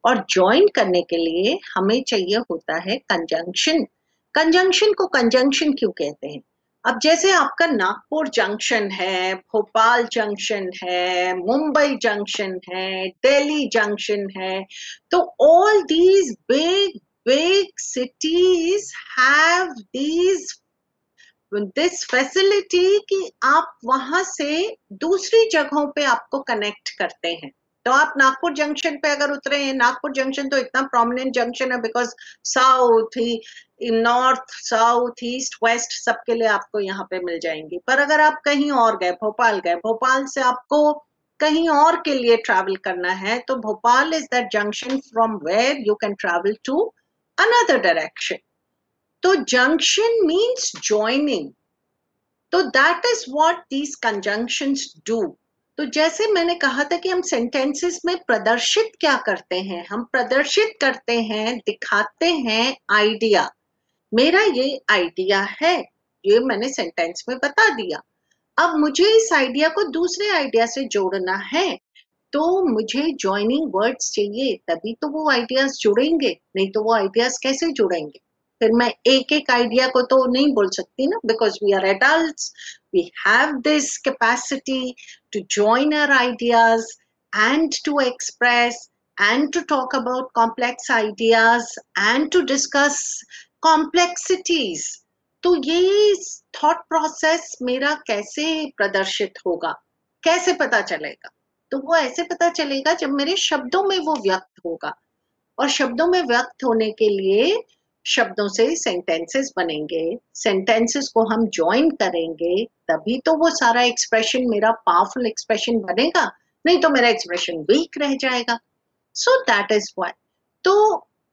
और ज्वाइन करने के लिए हमें चाहिए होता है कंजंक्शन। कंजंक्शन को कंजंक्शन क्यों कहते हैं? अब जैसे आपका नागपुर जंक्शन है, भोपाल जंक्शन है, मुंबई जंक्शन है, दिल्ली जंक्शन है, तो all these big cities have this facility कि आप वहां से दूसरी जगहों पे आपको कनेक्ट करते हैं। तो आप नागपुर जंक्शन पे अगर उतरे हैं, नागपुर जंक्शन तो इतना प्रोमिनेंट जंक्शन है बिकॉज साउथ ही, नॉर्थ, साउथ, ईस्ट, वेस्ट सबके लिए आपको यहाँ पे मिल जाएंगी। पर अगर आप कहीं और गए, भोपाल गए, भोपाल से आपको कहीं और के लिए ट्रैवल करना है, तो Bhopal is that junction from where you can travel to another direction. तो junction means joining. तो that is what these conjunctions do. तो जैसे मैंने कहा था कि हम sentences में प्रदर्शित क्या करते हैं? हम प्रदर्शित करते हैं, दिखाते हैं आइडिया। मेरा ये आइडिया है, ये मैंने सेंटेंस में बता दिया। अब मुझे इस आइडिया को दूसरे आइडिया से जोड़ना है, तो मुझे ज्वाइनिंग वर्ड्स चाहिए, तभी तो वो आइडियाज जुड़ेंगे, नहीं तो वो आइडियाज कैसे जुड़ेंगे? फिर मैं एक एक आइडिया को तो नहीं बोल सकती ना, because we are adults, we have this capacity to join our ideas and to express and to talk about complex ideas and to discuss complexities. तो ये थॉट प्रोसेस मेरा कैसे प्रदर्शित होगा, कैसे पता चलेगा? तो वो ऐसे पता चलेगा जब मेरे शब्दों में वो व्यक्त होगा, और शब्दों में व्यक्त होने के लिए शब्दों से सेंटेंसेस बनेंगे, सेंटेंसेस को हम ज्वाइन करेंगे, तभी तो वो सारा एक्सप्रेशन मेरा पावरफुल एक्सप्रेशन बनेगा, नहीं तो मेरा एक्सप्रेशन वीक रह जाएगा। So that is why. तो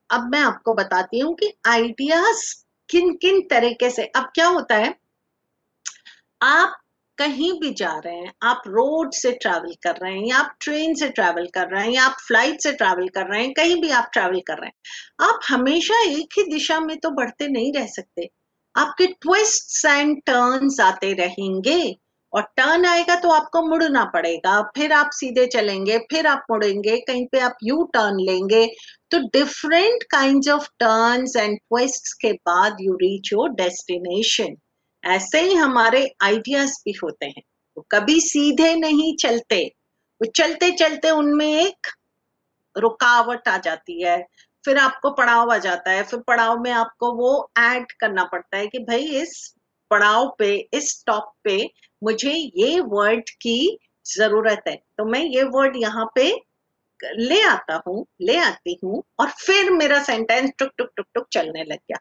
अब मैं आपको बताती हूँ कि आइडियाज किन किन तरीके से, अब क्या होता है, आप कहीं भी जा रहे हैं, आप रोड से ट्रैवल कर रहे हैं, या आप ट्रेन से ट्रैवल कर रहे हैं, या आप फ्लाइट से ट्रैवल कर रहे हैं, कहीं भी आप ट्रैवल कर रहे हैं, आप हमेशा एक ही दिशा में तो बढ़ते नहीं रह सकते। आपके ट्विस्ट्स एंड टर्न्स आते रहेंगे, और टर्न आएगा तो आपको मुड़ना पड़ेगा, फिर आप सीधे चलेंगे, फिर आप मुड़ेंगे, कहीं पे आप यू टर्न लेंगे। तो different kinds of turns and twists के बाद यू रीच योर डेस्टिनेशन। ऐसे ही हमारे आइडियाज भी होते हैं, वो कभी सीधे नहीं चलते, वो चलते चलते उनमें एक रुकावट आ जाती है, फिर आपको पड़ाव आ जाता है, फिर पड़ाव में आपको वो ऐड करना पड़ता है कि भाई इस पड़ाव पे, इस स्टॉप पे मुझे ये वर्ड की जरूरत है, तो मैं ये वर्ड यहाँ पे ले आता हूँ, ले आती हूँ, और फिर मेरा सेंटेंस टुक टुक टुक टुक चलने लग गया।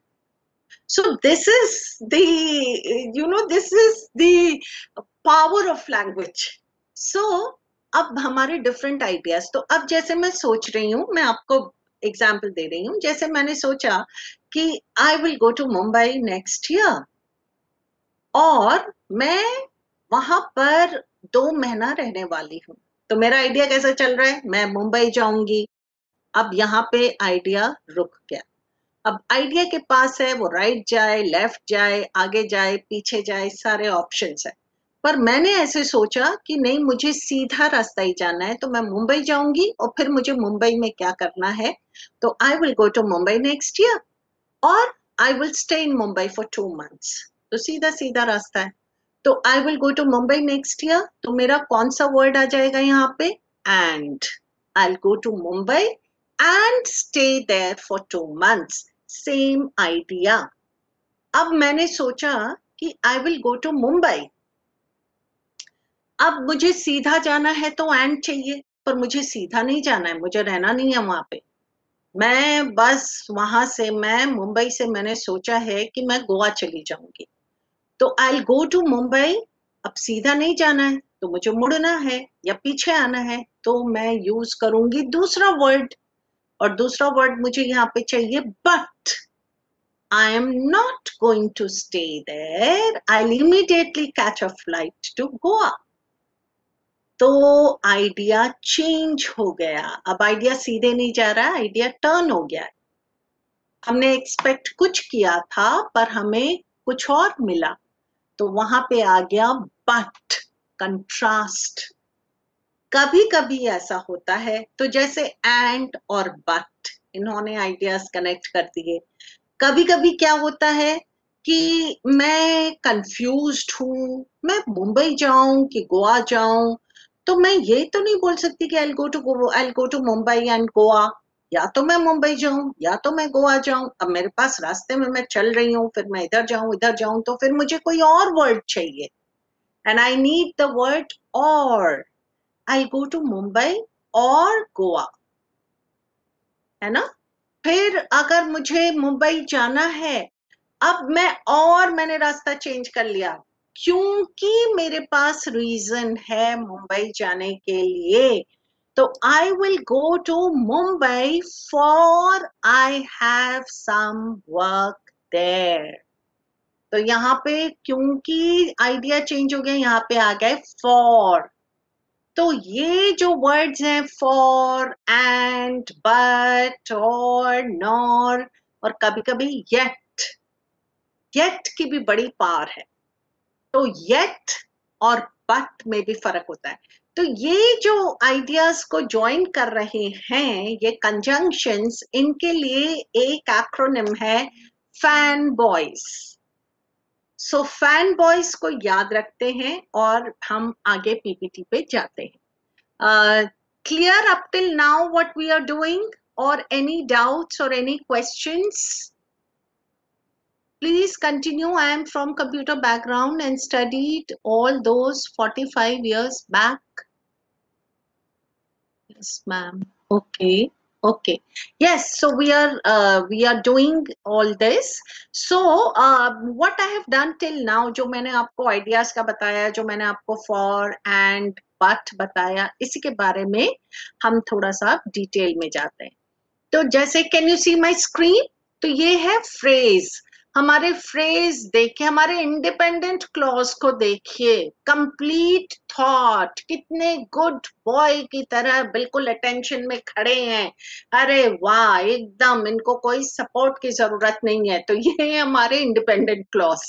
So this is the, this is the power of language. So अब हमारे different ideas, तो अब जैसे मैं सोच रही हूँ, मैं आपको एग्जाम्पल दे रही हूँ, जैसे मैंने सोचा कि I will go to Mumbai next year, और मैं वहां पर 2 महीना रहने वाली हूँ। तो मेरा आइडिया कैसा चल रहा है, मैं मुंबई जाऊंगी। अब यहाँ पे आइडिया रुक गया। अब आइडिया के पास है, वो राइट जाए, लेफ्ट जाए, आगे जाए, पीछे जाए, सारे ऑप्शंस है। पर मैंने ऐसे सोचा कि नहीं, मुझे सीधा रास्ता ही जाना है, तो मैं मुंबई जाऊंगी और फिर मुझे मुंबई में क्या करना है, तो I will go to Mumbai next year और I will stay in Mumbai for 2 months. तो सीधा सीधा रास्ता है। तो I will go to Mumbai next year, तो मेरा कौन सा वर्ड आ जाएगा यहाँ पे, and. I go to Mumbai and stay there for 2 months. Same idea. अब मैंने सोचा कि I will go to Mumbai, अब मुझे सीधा जाना है तो एंड चाहिए, पर मुझे सीधा नहीं जाना है, मुझे रहना नहीं है वहां पे। मैं बस वहां से, मैं मुंबई से मैंने सोचा है कि मैं गोवा चली जाऊंगी। तो आई गो टू मुंबई, अब सीधा नहीं जाना है तो मुझे मुड़ना है या पीछे आना है, तो मैं यूज करूंगी दूसरा वर्ड, और दूसरा वर्ड मुझे यहाँ पे चाहिए but. I am not going to stay there. I'll immediately catch a flight to Goa. तो आइडिया चेंज हो गया। अब आइडिया सीधे नहीं जा रहा, आइडिया टर्न हो गया। हमने एक्सपेक्ट कुछ किया था पर हमें कुछ और मिला, तो वहां पे आ गया बट, कंट्रास्ट। कभी कभी ऐसा होता है, तो जैसे एंड और बट, इन्होंने आइडियाज कनेक्ट कर दिए। कभी कभी क्या होता है कि मैं कंफ्यूज्ड हूँ, मैं मुंबई जाऊं कि गोवा जाऊं, तो मैं ये तो नहीं बोल सकती कि I go to Mumbai and Goa. या तो मैं मुंबई जाऊं या तो मैं गोवा जाऊं। अब मेरे पास रास्ते में मैं चल रही हूँ, फिर मैं इधर जाऊं, तो फिर मुझे कोई और वर्ड चाहिए, and I need the word और। आई गो टू मुंबई और गोवा, है ना। फिर अगर मुझे मुंबई जाना है, अब मैंने रास्ता चेंज कर लिया, क्योंकि मेरे पास रीजन है मुंबई जाने के लिए। तो I will go to Mumbai for I have some work there. तो यहाँ पे क्योंकि आइडिया चेंज हो गया, यहाँ पे आ गए फॉर। तो ये जो वर्ड्स हैं, फॉर, एंड, बट, और, नॉर, और कभी कभी येट, येट की भी बड़ी पावर है। तो येट और बट में भी फर्क होता है। तो ये जो आइडियाज को ज्वाइन कर रहे हैं, ये कंजंक्शंस, इनके लिए एक एक्रोनिम है फैन बॉयज। सो फैन बॉयज को याद रखते हैं और हम आगे पीपीटी पे जाते हैं। Clear up till now what we are doing, or any doubts or any questions? Please continue. I am from computer background and studied all those 45 years back. Yes, ma'am. Okay. Okay. Yes. So we are doing all this. So what I have done till now, जो मैंने आपको ideas का बताया, जो मैंने आपको for and but बताया, इसी के बारे में हम थोड़ा सा डिटेल में जाते हैं। तो जैसे can you see my screen, तो ये है फ्रेज। हमारे फ्रेज देखिए, हमारे इंडिपेंडेंट क्लॉज को देखिए, कंप्लीट थॉट, कितने गुड बॉय की तरह बिल्कुल अटेंशन में खड़े हैं। अरे वाह, एकदम इनको कोई सपोर्ट की जरूरत नहीं है। तो ये है हमारे इंडिपेंडेंट क्लॉज,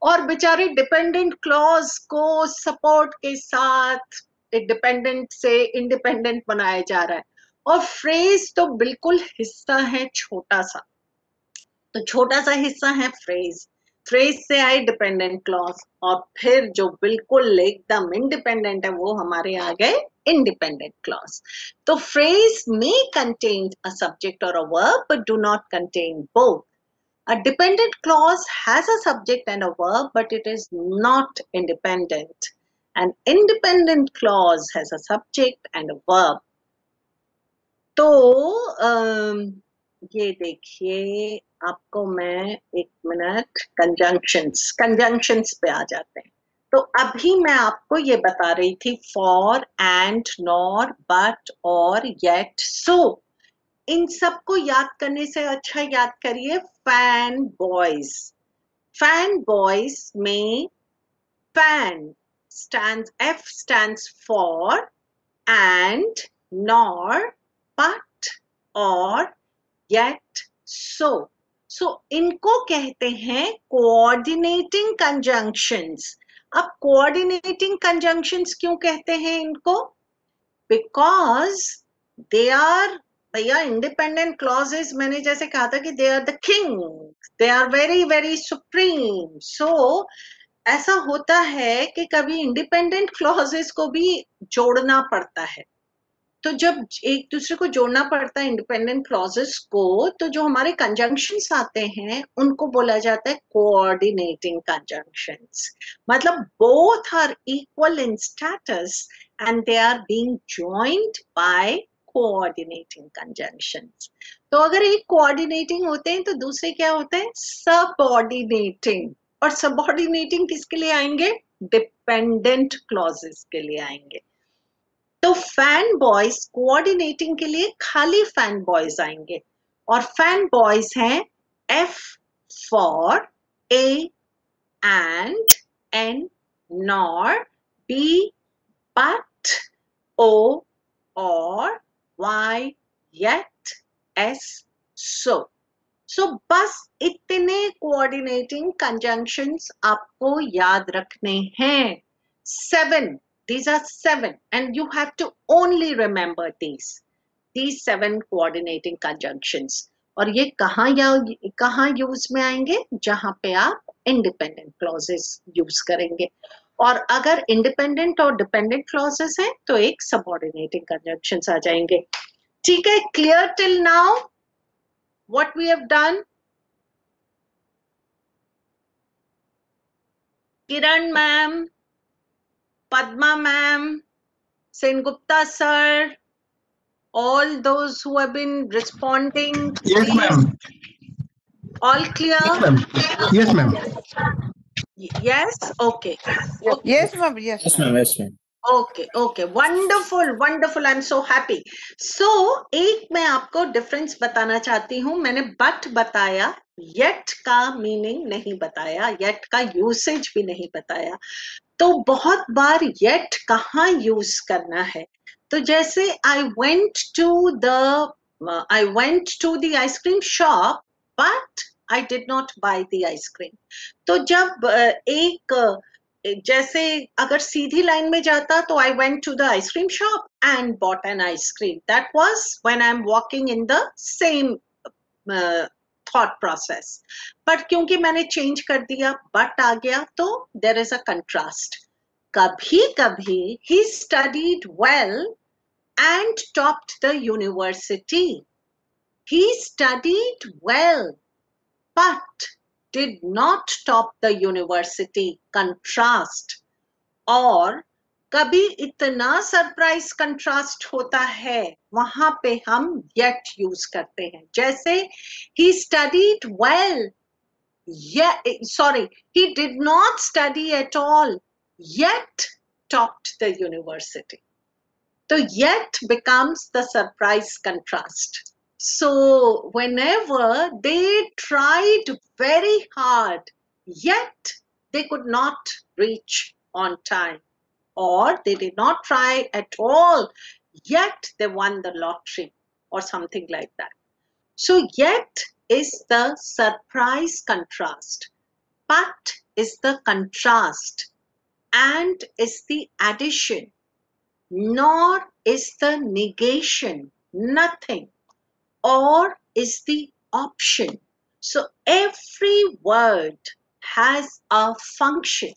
और बेचारे डिपेंडेंट क्लॉज को सपोर्ट के साथ डिपेंडेंट से इंडिपेंडेंट बनाया जा रहा है। और फ्रेज तो बिल्कुल हिस्सा है छोटा सा, तो छोटा सा हिस्सा है फ्रेज। फ्रेज से आए डिपेंडेंट क्लॉज, और फिर जो बिल्कुल एकदम इंडिपेंडेंट है वो हमारे आ गए इंडिपेंडेंट क्लॉज। तो phrase may contain a subject or a verb but do not contain both. A dependent clause has a subject and a verb, but it is not independent. An independent clause has a subject and a verb. तो ये देखिए, आपको मैं एक minute conjunctions पे आ जाते हैं। तो अभी मैं आपको ये बता रही थी फॉर, एंड, नॉर, बट, और, येट, सो। इन सबको याद करने से अच्छा याद करिए फैन बॉयज। फैन बॉयज में fan stands F stands for and, nor, but, or, yet, so. So इनको कहते हैं coordinating conjunctions। अब coordinating conjunctions क्यों कहते हैं इनको? Because they are, भैया independent clauses मैंने जैसे कहा था कि they are the king, they are very very supreme। So ऐसा होता है कि कभी इंडिपेंडेंट क्लॉजेस को भी जोड़ना पड़ता है। तो जब एक दूसरे को जोड़ना पड़ता है इंडिपेंडेंट क्लॉजेस को, तो जो हमारे कंजंक्शंस आते हैं उनको बोला जाता है कोऑर्डिनेटिंग कंजंक्शंस। मतलब both are equal in status and they are being joined by coordinating conjunctions. तो अगर एक कोऑर्डिनेटिंग होते हैं तो दूसरे क्या होते हैं? सबऑर्डिनेटिंग। और सबऑर्डिनेटिंग किसके लिए आएंगे? डिपेंडेंट क्लॉजेस के लिए आएंगे। तो फैन बॉयज कोऑर्डिनेटिंग के लिए खाली फैन बॉयज आएंगे, और फैन बॉयज हैं F for A and, N nor, B but, O or, Y yet, S so। So बस इतने कोऑर्डिनेटिंग कंजंक्शंस आपको याद रखने हैं। 7, these are 7 and you have to only remember these 7 coordinating conjunctions। और ये कहाँ यूज में आएंगे? जहां पे आप इंडिपेंडेंट क्लॉजेस यूज करेंगे। और अगर इंडिपेंडेंट और डिपेंडेंट क्लॉजेस हैं तो एक सबऑर्डिनेटिंग कंजंक्शंस आ जाएंगे। ठीक है, clear till now what we have done? Kiran ma'am, Padma ma'am, Sengupta sir, all those who have been responding, Yes, please, ma'am. all clear? Yes, ma'am. Yes, ma'am. Yes, okay, okay, Yes, ma'am. Yes, Yes, ma'am. ma'am. Yes, ma'am. okay, wonderful, wonderful, I'm so happy। So एक मैं आपको difference बताना चाहती हूँ। मैंने but बताया, yet का meaning नहीं बताया, येट का यूसेज भी नहीं बताया। तो बहुत बार येट कहाँ यूज करना है? तो जैसे I went to the ice cream shop but I did not buy the ice cream। तो जब जैसे अगर सीधी लाइन में जाता तो I went to the ice cream shop and bought an ice cream। That was when I'm walking in the same thought process। but क्योंकि मैंने change कर दिया, but आ गया, तो there is a contrast। कभी कभी he studied well and topped the university। He studied well but did not top the university। Contrast। और कभी इतना सरप्राइज कंट्रास्ट होता है, वहां पे हम yet यूज करते हैं। जैसे he studied well, he did not study at all yet topped the university। So yet becomes the surprise contrast। So whenever they tried very hard yet they could not reach on time, or they did not try at all yet they won the lottery or something like that। So yet is the surprise contrast, but is the contrast, and is the addition, nor is the negation, nothing, or is the option। So every word has a function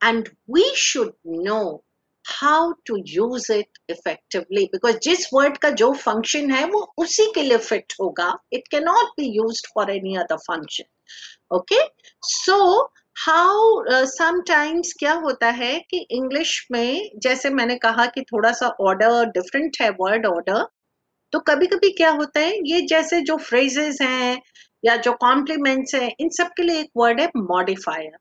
and we should know how to use it effectively, because जिस word का जो function है वो उसी के लिए fit होगा। It cannot be used for any other function। Okay, so how sometimes क्या होता है कि English में जैसे मैंने कहा कि थोड़ा सा order different है, word order। तो कभी कभी क्या होता है, ये जैसे जो phrases हैं या जो compliments हैं, इन सब के लिए एक word है modifier।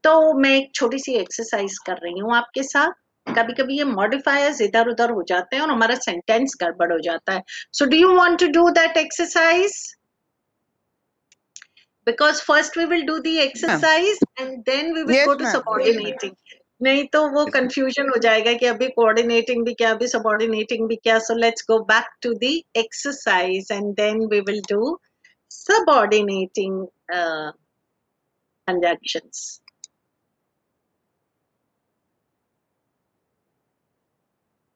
तो मैं एक छोटी सी एक्सरसाइज कर रही हूँ आपके साथ। कभी कभी ये मॉडिफायर्स इधर उधर हो जाते हैं और हमारा सेंटेंस गड़बड़ हो जाता है. So do you want to do that exercise? Because first we will do the exercise and then we will Yes, go to ma'am. subordinating. नहीं तो वो confusion हो जाएगा कि अभी coordinating भी क्या, अभी subordinating भी क्या. So let's go back to the exercise and then we will do subordinating conjunctions.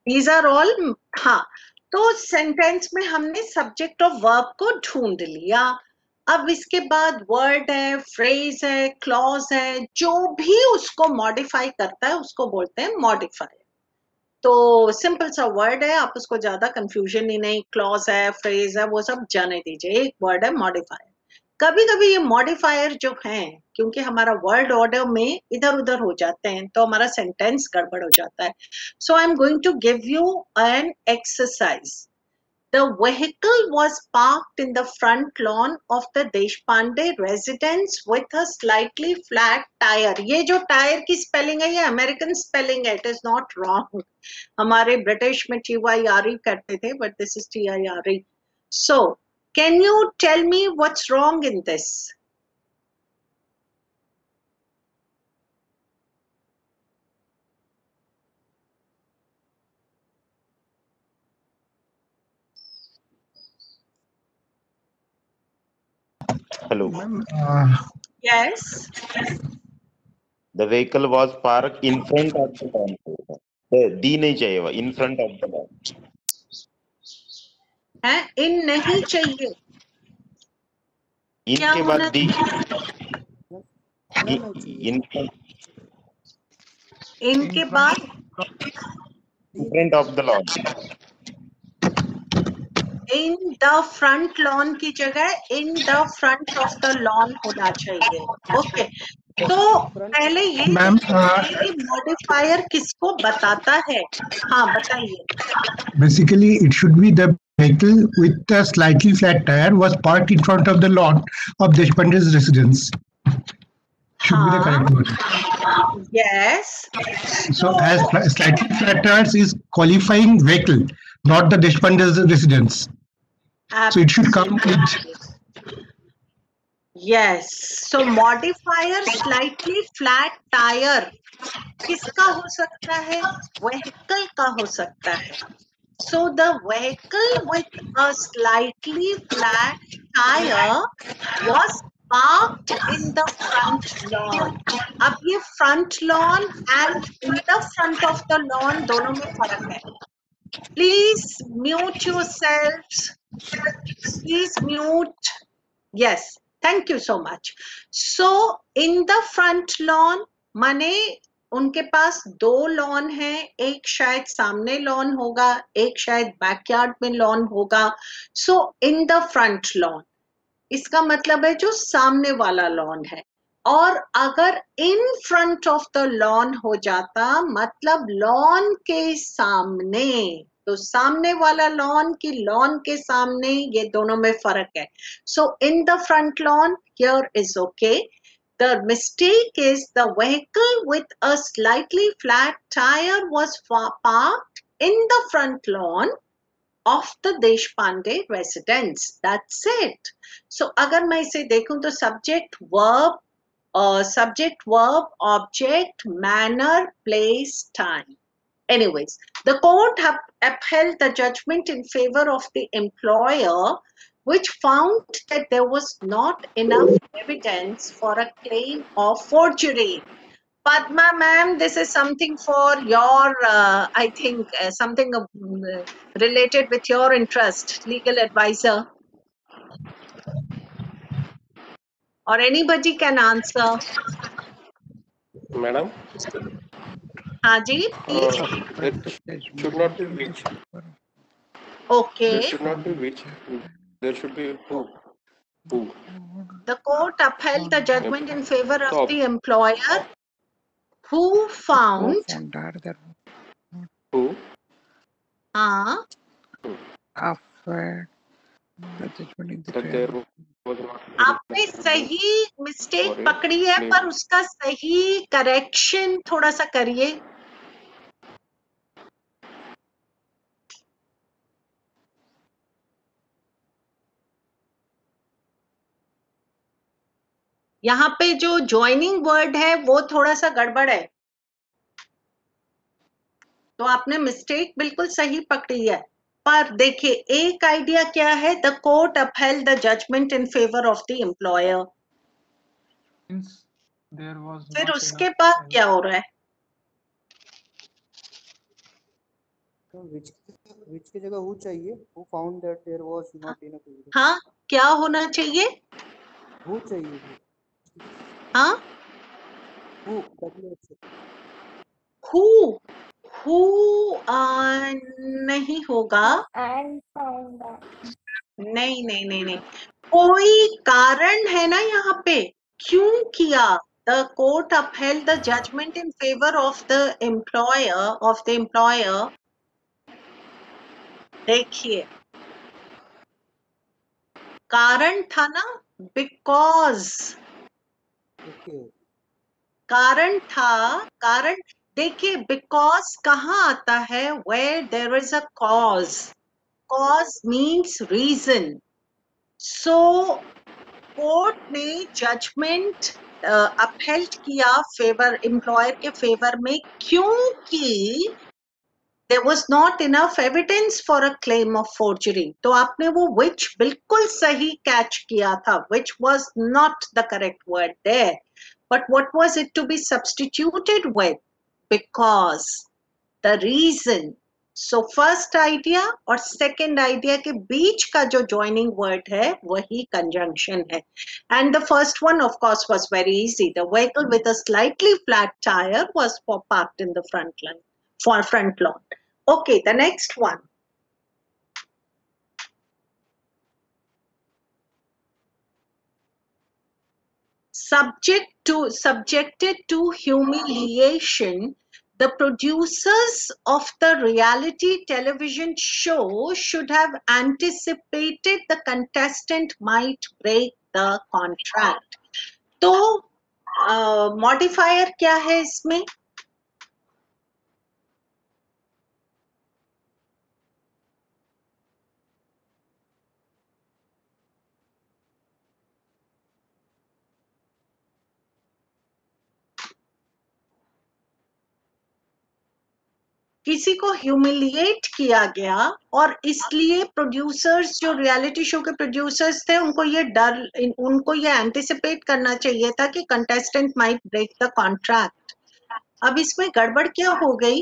These are all. हाँ, तो सेंटेंस में हमने सब्जेक्ट और वर्ब को ढूंढ लिया. अब इसके बाद वर्ड है, फ्रेज है, क्लॉज है, जो भी उसको मॉडिफाई करता है उसको बोलते हैं मॉडिफायर. तो सिंपल सा वर्ड है, आप उसको ज्यादा कंफ्यूजन ही नहीं. क्लॉज है, फ्रेज है, वो सब जाने दीजिए. एक वर्ड है मॉडिफायर. कभी कभी ये मॉडिफायर जो हैं, क्योंकि हमारा वर्ड ऑर्डर में इधर उधर हो जाते हैं तो हमारा सेंटेंस गड़बड़ हो जाता है. So I am going to give you an exercise. The vehicle was parked in the front lawn of the Deshpande residence with a slightly flat tire. ये जो टायर की स्पेलिंग है ये अमेरिकन स्पेलिंग है. It is not wrong. हमारे British में TYRE करते थे, but this is TIRE. So can you tell me what's wrong in this? Hello. Ma'am, Yes. The vehicle was parked in front of the lawn. दी नहीं चाहिए वो, in front of the lawn. है इन नहीं चाहिए. क्या इनके बाद होना दी रहना चाहिए. in इनके बाद front of the lawn. In the front lawn की जगह इन the front of the lawn होना चाहिए. ओके. तो पहले ये मैम, मॉडिफायर किसको बताता है? हाँ बताइए. basically it should be the vehicle with a slightly flat tire was parked in front of the lawn of Deshpande's residence. Should be the correct word. Yes. So as slightly flat tires is qualifying vehicle, not the Deshpande's residence. So it should come with. Yes. So modifier slightly flat tire किसका हो सकता है? Vehicle का हो सकता है. So the vehicle with a slightly flat tire was parked in the front lawn. अब ये front lawn and in the front of the lawn दोनों में फर्क है. Please mute yourselves. Please mute. Yes. Thank you so much. So in the front lawn माने उनके पास दो lawn है. एक शायद सामने लॉन होगा, एक शायद बैकयार्ड में लॉन होगा. सो इन द फ्रंट लॉन इसका मतलब है जो सामने वाला लॉन है. और अगर in front of the lawn हो जाता मतलब लॉन के सामने, तो सामने वाला लॉन की लॉन के सामने, ये दोनों में फर्क है. So in the front lawn here is okay. The mistake is the vehicle with a slightly flat tire was parked in the front lawn of the Deshpande residence. That's it. So अगर मैं इसे देखूं तो subject, object, manner, place, time. Anyways, the court upheld the judgment in favor of the employer, which found that there was not enough evidence for a claim of forgery. Padma ma'am, this is something for your, I think, something related with your interest, legal advisor. Or anybody can answer. Madam? Haji, please. It should not be which. Okay. It should not be which. There should be who. Who. The court upheld the judgment in favor of the employer, who found Who. After the judgment in the That there was not. आपने सही mistake पकड़ी है, पर उसका सही correction थोड़ा सा करिए. यहाँ पे जो ज्वाइनिंग वर्ड है वो थोड़ा सा गड़बड़ है, तो आपने मिस्टेक बिल्कुल सही पकड़ी है। पर देखिए एक आइडिया क्या है, the court upheld the judgment in favour of the employer. Since there was फिर not उसके enough बाद क्या हो रहा है? तो which की जगह who चाहिए? Who found that there was not enough evidence? हाँ, क्या होना चाहिए? Who चाहिए? हाँ, Who? WH. हु नहीं होगा। And found that. नहीं नहीं नहीं नहीं, कोई कारण है ना यहाँ पे, क्यों किया? The court upheld the judgment in favour of the employer. देखिए कारण था ना, बिकॉज Okay. कारण था, कारण देखिए बिकॉज कहाँ आता है? Where there is a cause, cause means reason. So court ने जजमेंट अपहेल्ड किया फेवर एम्प्लॉयर के फेवर में, क्योंकि there was not enough evidence for a claim of forgery। तो आपने वो which बिल्कुल सही कैच किया था, which was not the correct word there, but what was it to be substituted with? Because the reason। so first idea और second idea के बीच का जो joining word है वही conjunction है, and the first one of course was very easy, the vehicle with a slightly flat tire was parked in the front lawn. Okay, the next one. Subjected to humiliation, the producers of the reality television show should have anticipated the contestant might break the contract. तो modifier क्या है इसमें? किसी को humiliate किया गया और इसलिए प्रोड्यूसर्स, जो रियलिटी शो के प्रोड्यूसर्स थे, उनको ये एंटिसिपेट करना चाहिए था कि contestant might break the contract. अब इसमें गड़बड़ क्या हो गई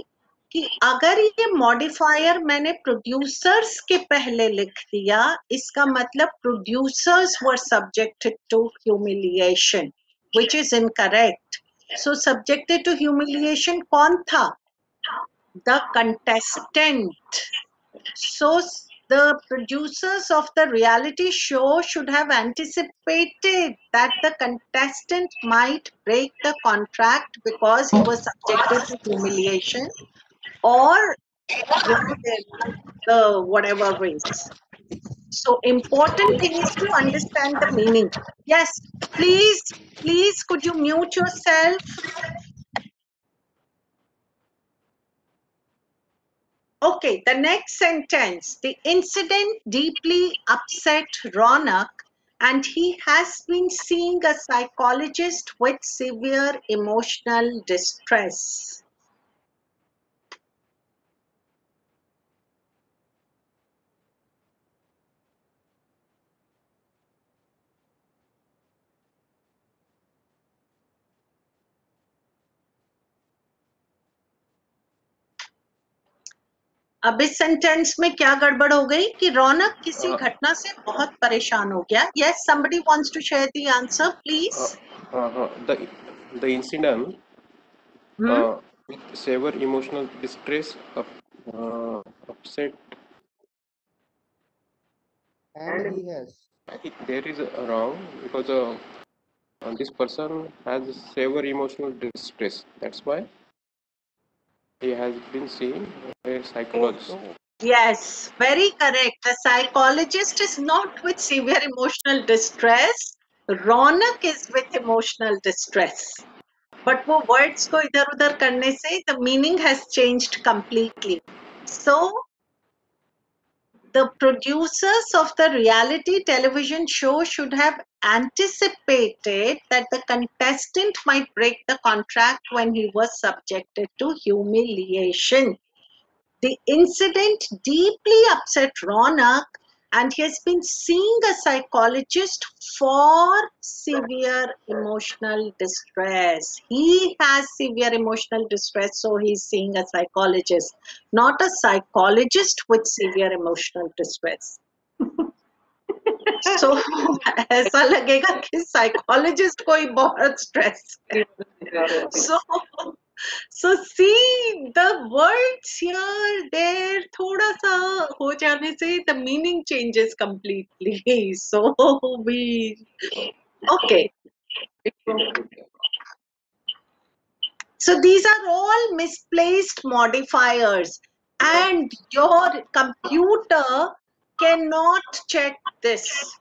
कि अगर ये मॉडिफायर मैंने प्रोड्यूसर्स के पहले लिख दिया, इसका मतलब producers were subjected to humiliation, which is incorrect. So subjected to humiliation कौन था? The contestant. So the producers of the reality show should have anticipated that the contestant might break the contract because he was subjected to humiliation, or the whatever ways. So important thing is to understand the meaning. Yes, please could you mute yourself? Okay, the next sentence. The incident deeply upset Ronak and he has been seeing a psychologist with severe emotional distress. अब इस sentence में क्या गड़बड़ हो गई कि रौनक किसी घटना से बहुत परेशान हो गया। Yes, somebody wants to share the answer, please. The incident with severe emotional distress upset, And he has. there is a wrong because this person has severe emotional distress. That's why he has been seeing a psychologist. Yes, very correct. The psychologist is not with severe emotional distress. Ronak is with emotional distress. But वो words को इधर उधर करने से the meaning has changed completely. So the producers of the reality television show should have anticipated that the contestant might break the contract when he was subjected to humiliation. The incident deeply upset Ronak, and he has been seeing a psychologist for severe emotional distress. He has severe emotional distress, so he's seeing a psychologist, not a psychologist with severe emotional distress. So ऐसा लगेगा कि psychologist को ही बहुत stress है. So see the words here there थोड़ा सा हो जाने से the meaning changes completely. So we okay. So these are all misplaced modifiers, and your computer cannot check this.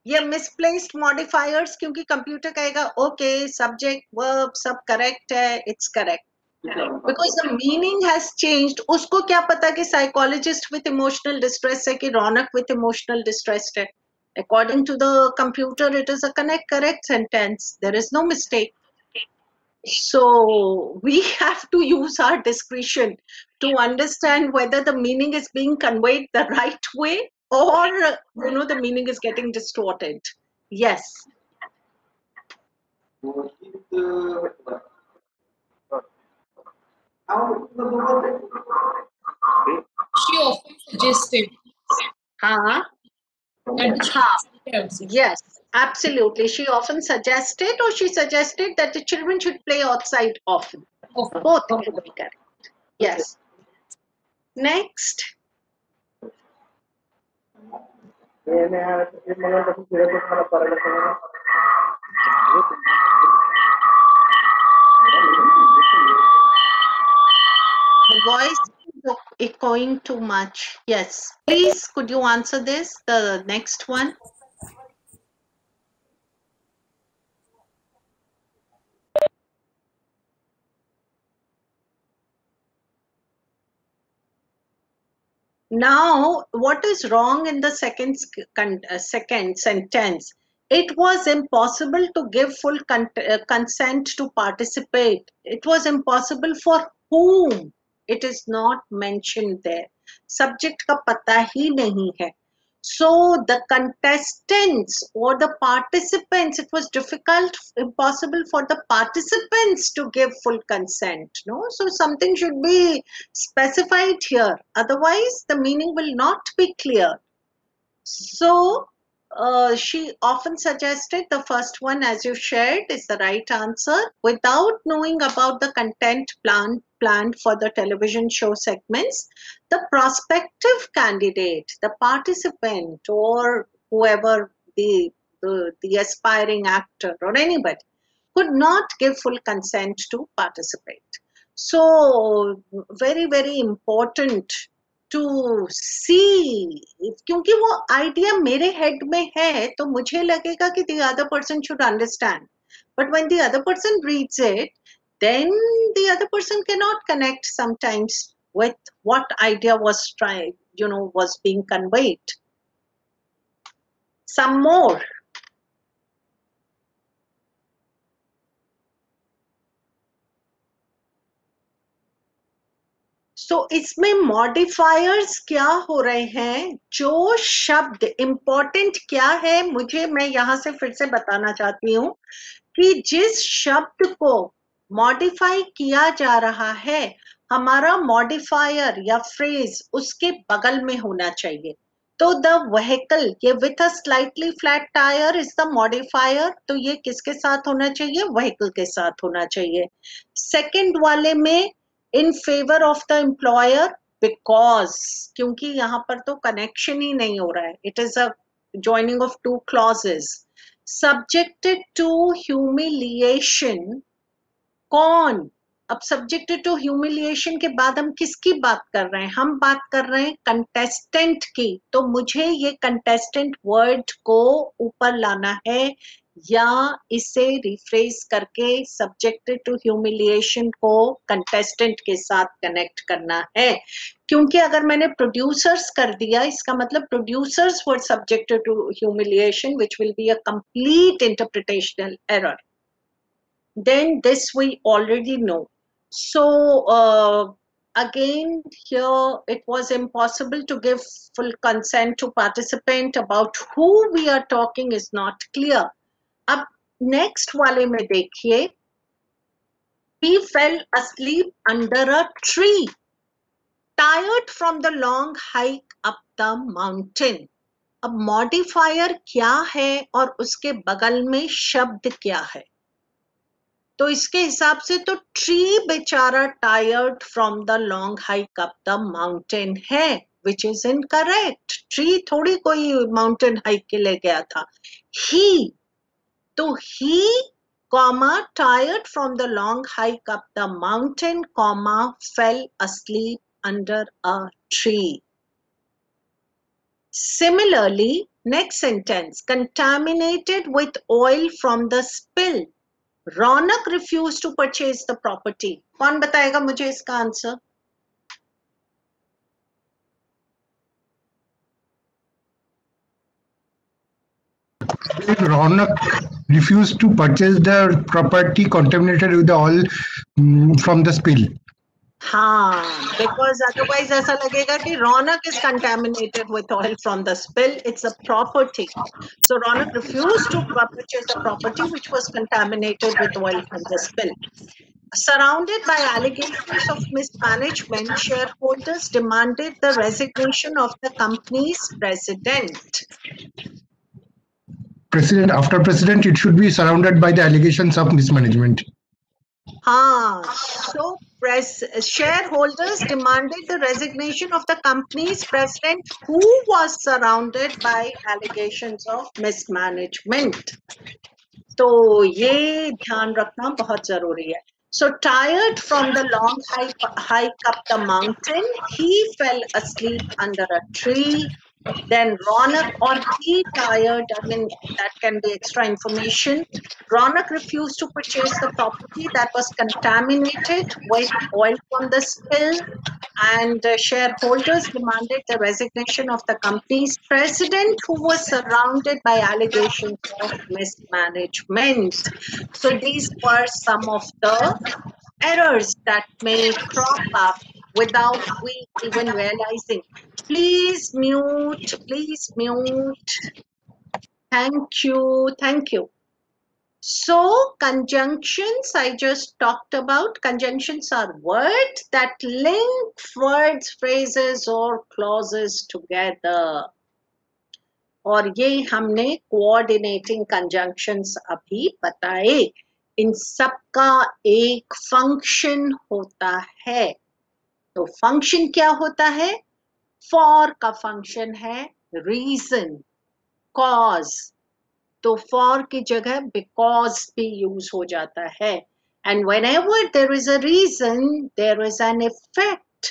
ये misplaced modifiers क्योंकि कंप्यूटर कहेगा ओके सब्जेक्ट वर्ब सब correct है, it's correct, because the meaning has changed. उसको क्या पता कि psychologist with emotional distress है कि रौनक विथ इमोशनल डिस्ट्रेस है. According to the computer it is a correct sentence, there is no mistake. So we have to use our discretion to understand whether the meaning is being conveyed the right way or the meaning is getting distorted. Yes. She often suggested that yes, absolutely. She often suggested, or she suggested that the children should play outside often. Both could be correct. Yes. Next. The voice is echoing too much. Yes. Please, could you answer this? The next one. Now, what is wrong in the second sentence? It was impossible to give full consent to participate. It was impossible for whom? It is not mentioned there. Subject का पता ही नहीं है. So the contestants or the participants, it was impossible for the participants to give full consent. No, so something should be specified here. Otherwise, the meaning will not be clear. So she often suggested the first one, as you shared, is the right answer. Without knowing about the content planned for the television show segments, the prospective candidate, the participant, or whoever the aspiring actor or anybody could not give full consent to participate. So very, very important to see, क्योंकि वो idea मेरे head में है तो मुझे लगेगा कि the other person should understand, but when the other person reads it, then the other person cannot connect sometimes with what idea was was being conveyed. Some more. So इसमें modifiers क्या हो रहे हैं? जो शब्द इम्पोर्टेंट क्या है, मैं यहां से फिर से बताना चाहती हूँ कि जिस शब्द को मॉडिफाई किया जा रहा है, हमारा मॉडिफायर या फ्रेज उसके बगल में होना चाहिए. तो द व्हीकल, ये with a slightly flat tyre is the modifier, तो ये किसके साथ होना चाहिए? व्हीकल के साथ होना चाहिए. सेकंड वाले में in favor of the employer, because क्योंकि यहाँ पर तो कनेक्शन ही नहीं हो रहा है. It is a joining of two clauses. Subjected to humiliation, कौन? अब subjected to humiliation के बाद हम किसकी बात कर रहे हैं? हम बात कर रहे हैं contestant की. तो मुझे ये contestant word को ऊपर लाना है या इसे रिफ्रेज करके सब्जेक्टेड टू ह्यूमिलिएशन को कंटेस्टेंट के साथ कनेक्ट करना है, क्योंकि अगर मैंने प्रोड्यूसर्स कर दिया इसका मतलब producers were subjected to humiliation which will be a complete interpretational error. Then this we already know. So again here it was impossible to give full consent to participant. About who we are talking is not clear. अब next वाले में देखिए, he fell asleep under a tree tired from the long hike up the mountain. अब modifier क्या है और उसके बगल में शब्द क्या है, तो इसके हिसाब से तो ट्री बेचारा tired from the long hike up the mountain है, विच इज इनकरेक्ट. ट्री थोड़ी कोई माउंटेन हाइक के लिए गया था. ही, तो he comma tired from the long hike up the mountain comma fell asleep under a tree. Similarly, next sentence, contaminated with oil from the spill. Raunak refused to purchase the property. कौन बताएगा मुझे इसका answer? Ronak refused to purchase the property contaminated with the oil from the spill. हाँ, because otherwise ऐसा लगेगा कि रौनक is contaminated with oil from the spill. It's a property. So Ronak refused to purchase the property which was contaminated with oil from the spill. Surrounded by allegations of mismanagement, shareholders demanded the resignation of the company's president. After president, it should be surrounded by the allegations of mismanagement. So shareholders demanded the resignation of the company's president who was surrounded by allegations of mismanagement. तो ये ध्यान रखना बहुत जरूरी है. So tired from the long hike up the mountain, he fell asleep under a tree. Then Ronak, or he tired, I mean that can be extra information. Ronak refused to purchase the property that was contaminated with oil from the spill, and shareholders demanded the resignation of the company's president who was surrounded by allegations of mismanagement. So these were some of the errors that may crop up without we even realizing. Please mute, please mute. Thank you, thank you. So conjunctions I just talked about. Conjunctions are words that link words, phrases or clauses together. और ये हमने coordinating conjunctions अभी बताए. इन सबका एक function होता है. तो फंक्शन क्या होता है? फॉर का फंक्शन है रीजन, कॉज. तो फॉर की जगह बिकॉज भी यूज हो जाता है. And whenever there is a reason there is an effect.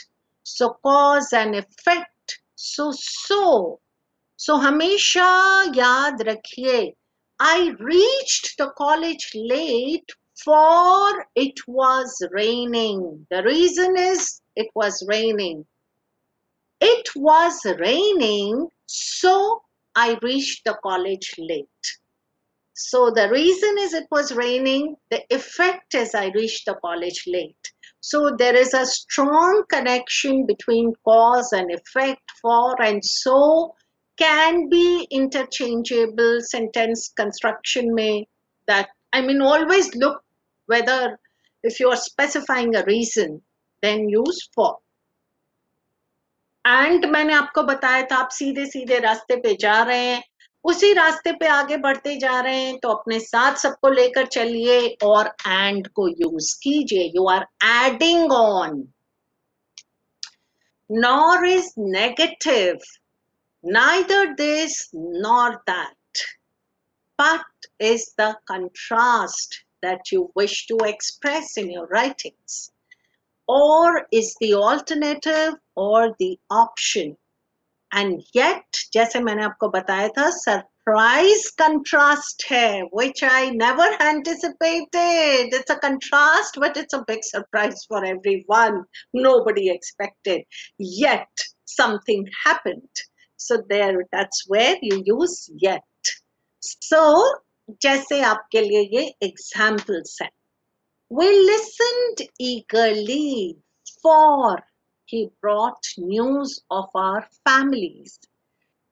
So cause and effect. So हमेशा याद रखिए, I reached the college late for it was raining. The reason is it was raining. It was raining, so I reached the college late. So the reason is it was raining. The effect is I reached the college late. So there is a strong connection between cause and effect. For and so can be interchangeable sentence construction में. That I mean, always look whether if you are specifying a reason, then use for. And मैंने आपको बताया था आप सीधे सीधे रास्ते पे जा रहे हैं, उसी रास्ते पे आगे बढ़ते जा रहे हैं, तो अपने साथ सबको लेकर चलिए और and को यूज कीजिए. You are adding on. Nor is negative, neither this nor that, but is the contrast that you wish to express in your writings, or is the alternative or the option. And yet, जैसे मैंने आपको बताया था, surprise contrast है, which I never anticipated. It's a contrast, but it's a big surprise for everyone. Nobody expected. Yet something happened. So there, that's where you use yet. So जैसे आपके लिए ये examples है. We listened eagerly, for he brought news of our families.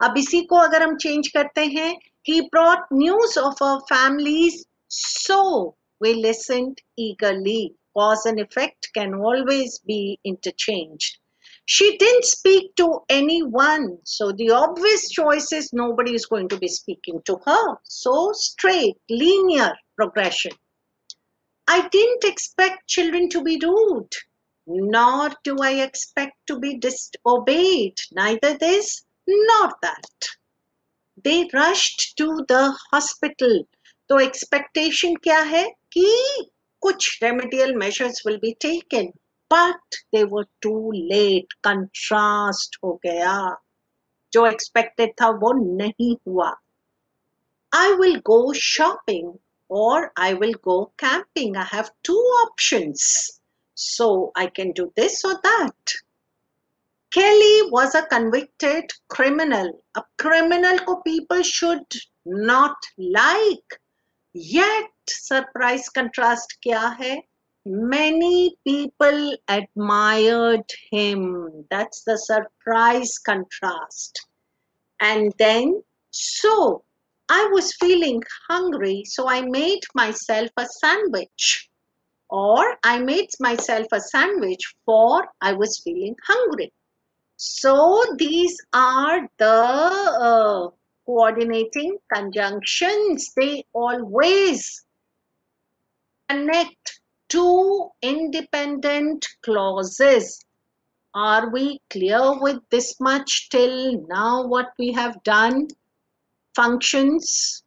अब इसी को अगर हम चेंज करते हैं, he brought news of our families, so we listened eagerly. Cause and effect can always be interchanged. She didn't speak to anyone, so the obvious choice is nobody is going to be speaking to her. So straight, linear progression. I didn't expect children to be rude, nor do I expect to be disobeyed. Neither this nor that. They rushed to the hospital. तो expectation क्या है कि कुछ remedial measures will be taken, but they were too late. Contrast हो गया. जो expected था वो नहीं हुआ. I will go shopping or I will go camping. I have two options. So I can do this or that. Kelly was a convicted criminal. A criminal ko people should not like. Yet, surprise contrast kya hai? Many people admired him. That's the surprise contrast. And then, so I was feeling hungry, so I made myself a sandwich. Or I made myself a sandwich for I was feeling hungry. So these are the coordinating conjunctions. They always connect two independent clauses. Are we clear with this much till now what we have done? Functions.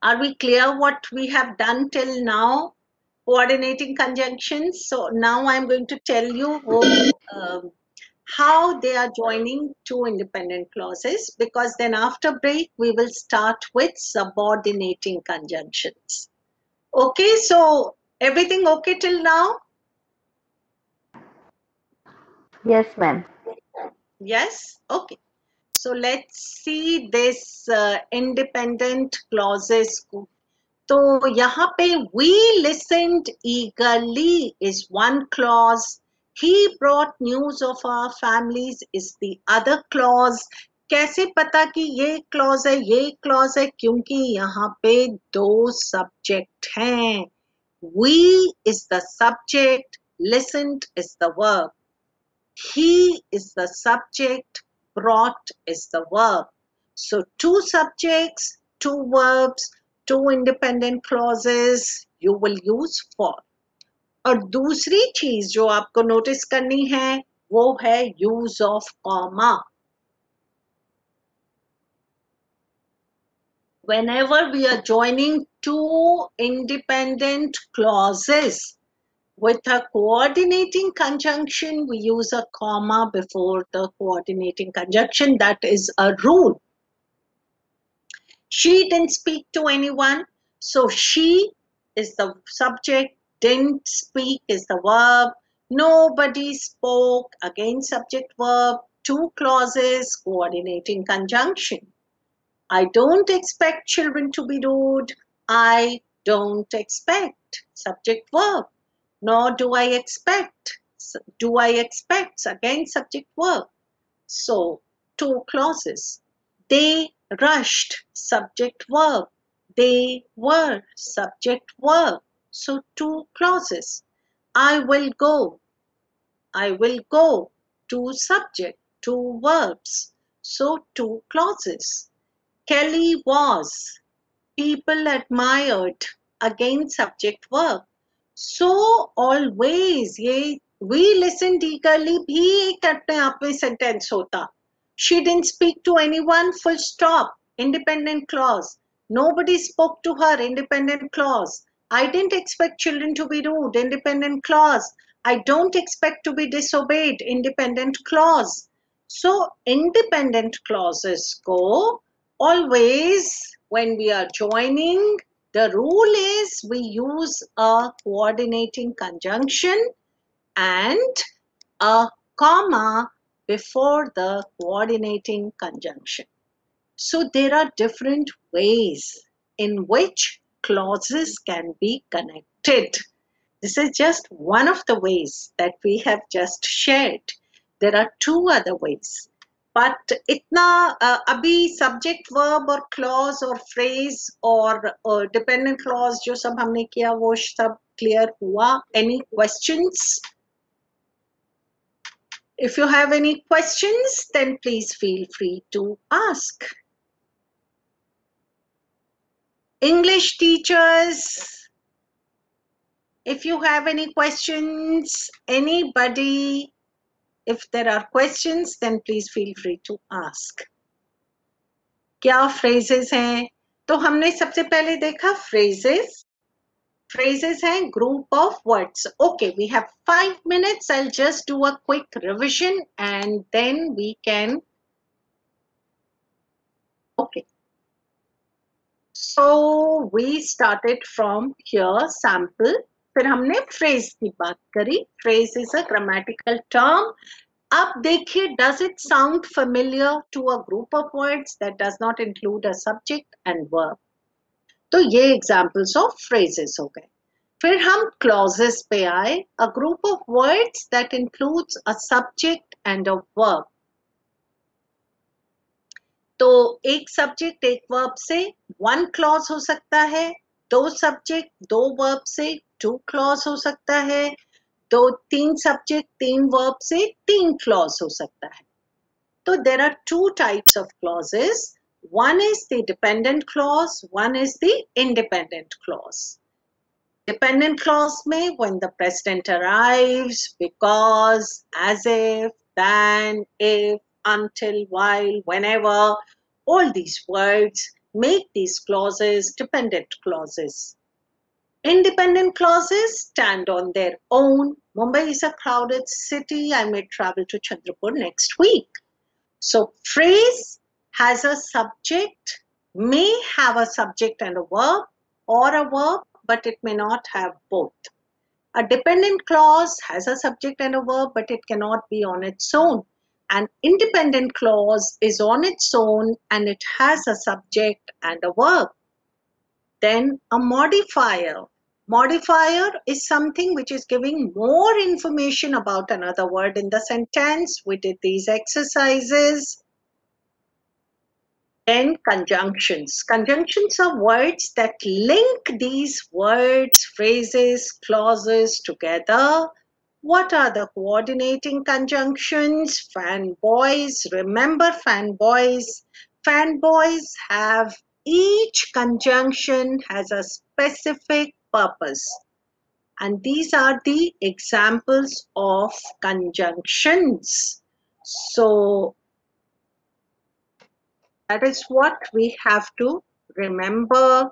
Are we clear what we have done till now? Coordinating conjunctions. So now I'm going to tell you how they are joining two independent clauses, because then after break we will start with subordinating conjunctions. Okay, so everything okay till now? Yes, ma'am. Yes? Okay. So let's see this independent clauses. तो यहाँ पे we listened eagerly is one clause. He brought news of our families is the other clause. कैसे पता कि ये clause है ये clause है? क्योंकि यहाँ पे दो subject हैं. We is the subject, listened is the verb. He is the subject, brought is the verb. So two subjects, two verbs, two independent clauses you will use for. और दूसरी चीज जो आपको नोटिस करनी है वो है use of comma. Whenever we are joining two independent clauses with a coordinating conjunction, we use a comma before the coordinating conjunction. That is a rule. She didn't speak to anyone. So she is the subject, didn't speak is the verb. Nobody spoke, again subject verb, two clauses, coordinating conjunction. I don't expect children to be rude. I don't expect, subject verb. Nor do I expect. Do I expect? Again, subject verb. So, two clauses. They rushed, subject verb. They were, subject verb. So, two clauses. I will go. I will go. Two subject, two verbs. So, two clauses. Kelly was. People admired. Again, subject verb. So always ये we listened eagerly भी एक अपने आप में sentence होता. She didn't speak to anyone, full stop, independent clause. Nobody spoke to her, independent clause. I didn't expect children to be rude, independent clause. I don't expect to be disobeyed, independent clause. So independent clauses go always when we are joining. The rule is we use a coordinating conjunction and a comma before the coordinating conjunction. So there are different ways in which clauses can be connected. This is just one of the ways that we have just shared. There are two other ways. But itna abhi subject verb or clause or phrase or dependent clause जो सब हमने किया वो सब clear हुआ. Any questions? If you have any questions, then please feel free to ask. English teachers, if you have any questions, anybody, if there are questions, then please feel free to ask. क्या phrases हैं? तो हमने सबसे पहले देखा phrases. Phrases हैं group of words. Okay, we have 5 minutes. I'll just do a quick revision and then we can. Okay. So we started from here, sample. फिर हमने phrase की बात करी. Phrase is a grammatical term. अब देखिए, does it sound familiar to a group of words that does not include a subject and verb? तो ये examples of phrases हो गए. फिर हम clauses पे आए. A group of words that includes a subject and a verb. तो एक सब्जेक्ट एक वर्ब से वन क्लॉज हो सकता है, दो सब्जेक्ट दो वर्ब से टू क्लॉज हो सकता है, दो तीन सब्जेक्ट तीन वर्ब से तीन क्लॉज हो सकता है. तो there are two types of clauses. One is the dependent clause, one is the independent clause. Dependent clause में when the president arrives, because, as if, than, if, until, while, whenever, all these words make these clauses dependent clauses. Independent clauses stand on their own. Mumbai is a crowded city. I may travel to Chandrapur next week. So phrase has a subject, may have a subject and a verb, or a verb, but it may not have both. A dependent clause has a subject and a verb, but it cannot be on its own. An independent clause is on its own and it has a subject and a verb. Then a modifier. Modifier is something which is giving more information about another word in the sentence. We did these exercises. Then conjunctions. Conjunctions are words that link these words, phrases, clauses together. What are the coordinating conjunctions? Fanboys. Remember fanboys. Fanboys have, each conjunction has a specific purpose. And these are the examples of conjunctions. So that is what we have to remember.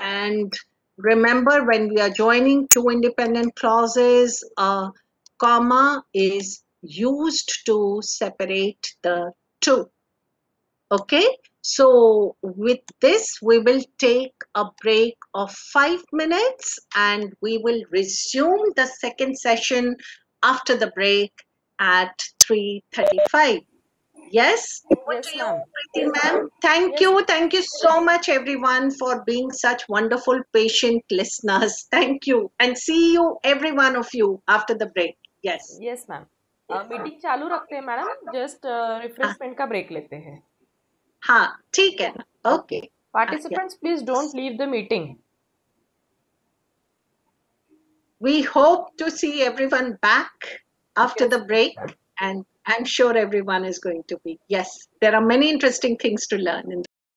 And remember, when we are joining two independent clauses, a comma is used to separate the two. Okay, so with this, we will take a break of 5 minutes and we will resume the second session after the break at 3:35. Yes, over Yes, to you, ma'am. Preeti ma'am. Thank you. Thank you so much, everyone, for being such wonderful, patient listeners. Thank you. And see you, every one of you, after the break. Yes. Yes, ma'am. Meeting चालू रखते हैं madam, just refreshment का break लेते हैं. हाँ, ठीक है ना. Okay. Participants, please don't leave the meeting. We hope to see everyone back after the break, and I'm sure everyone is going to be. Yes, there are many interesting things to learn in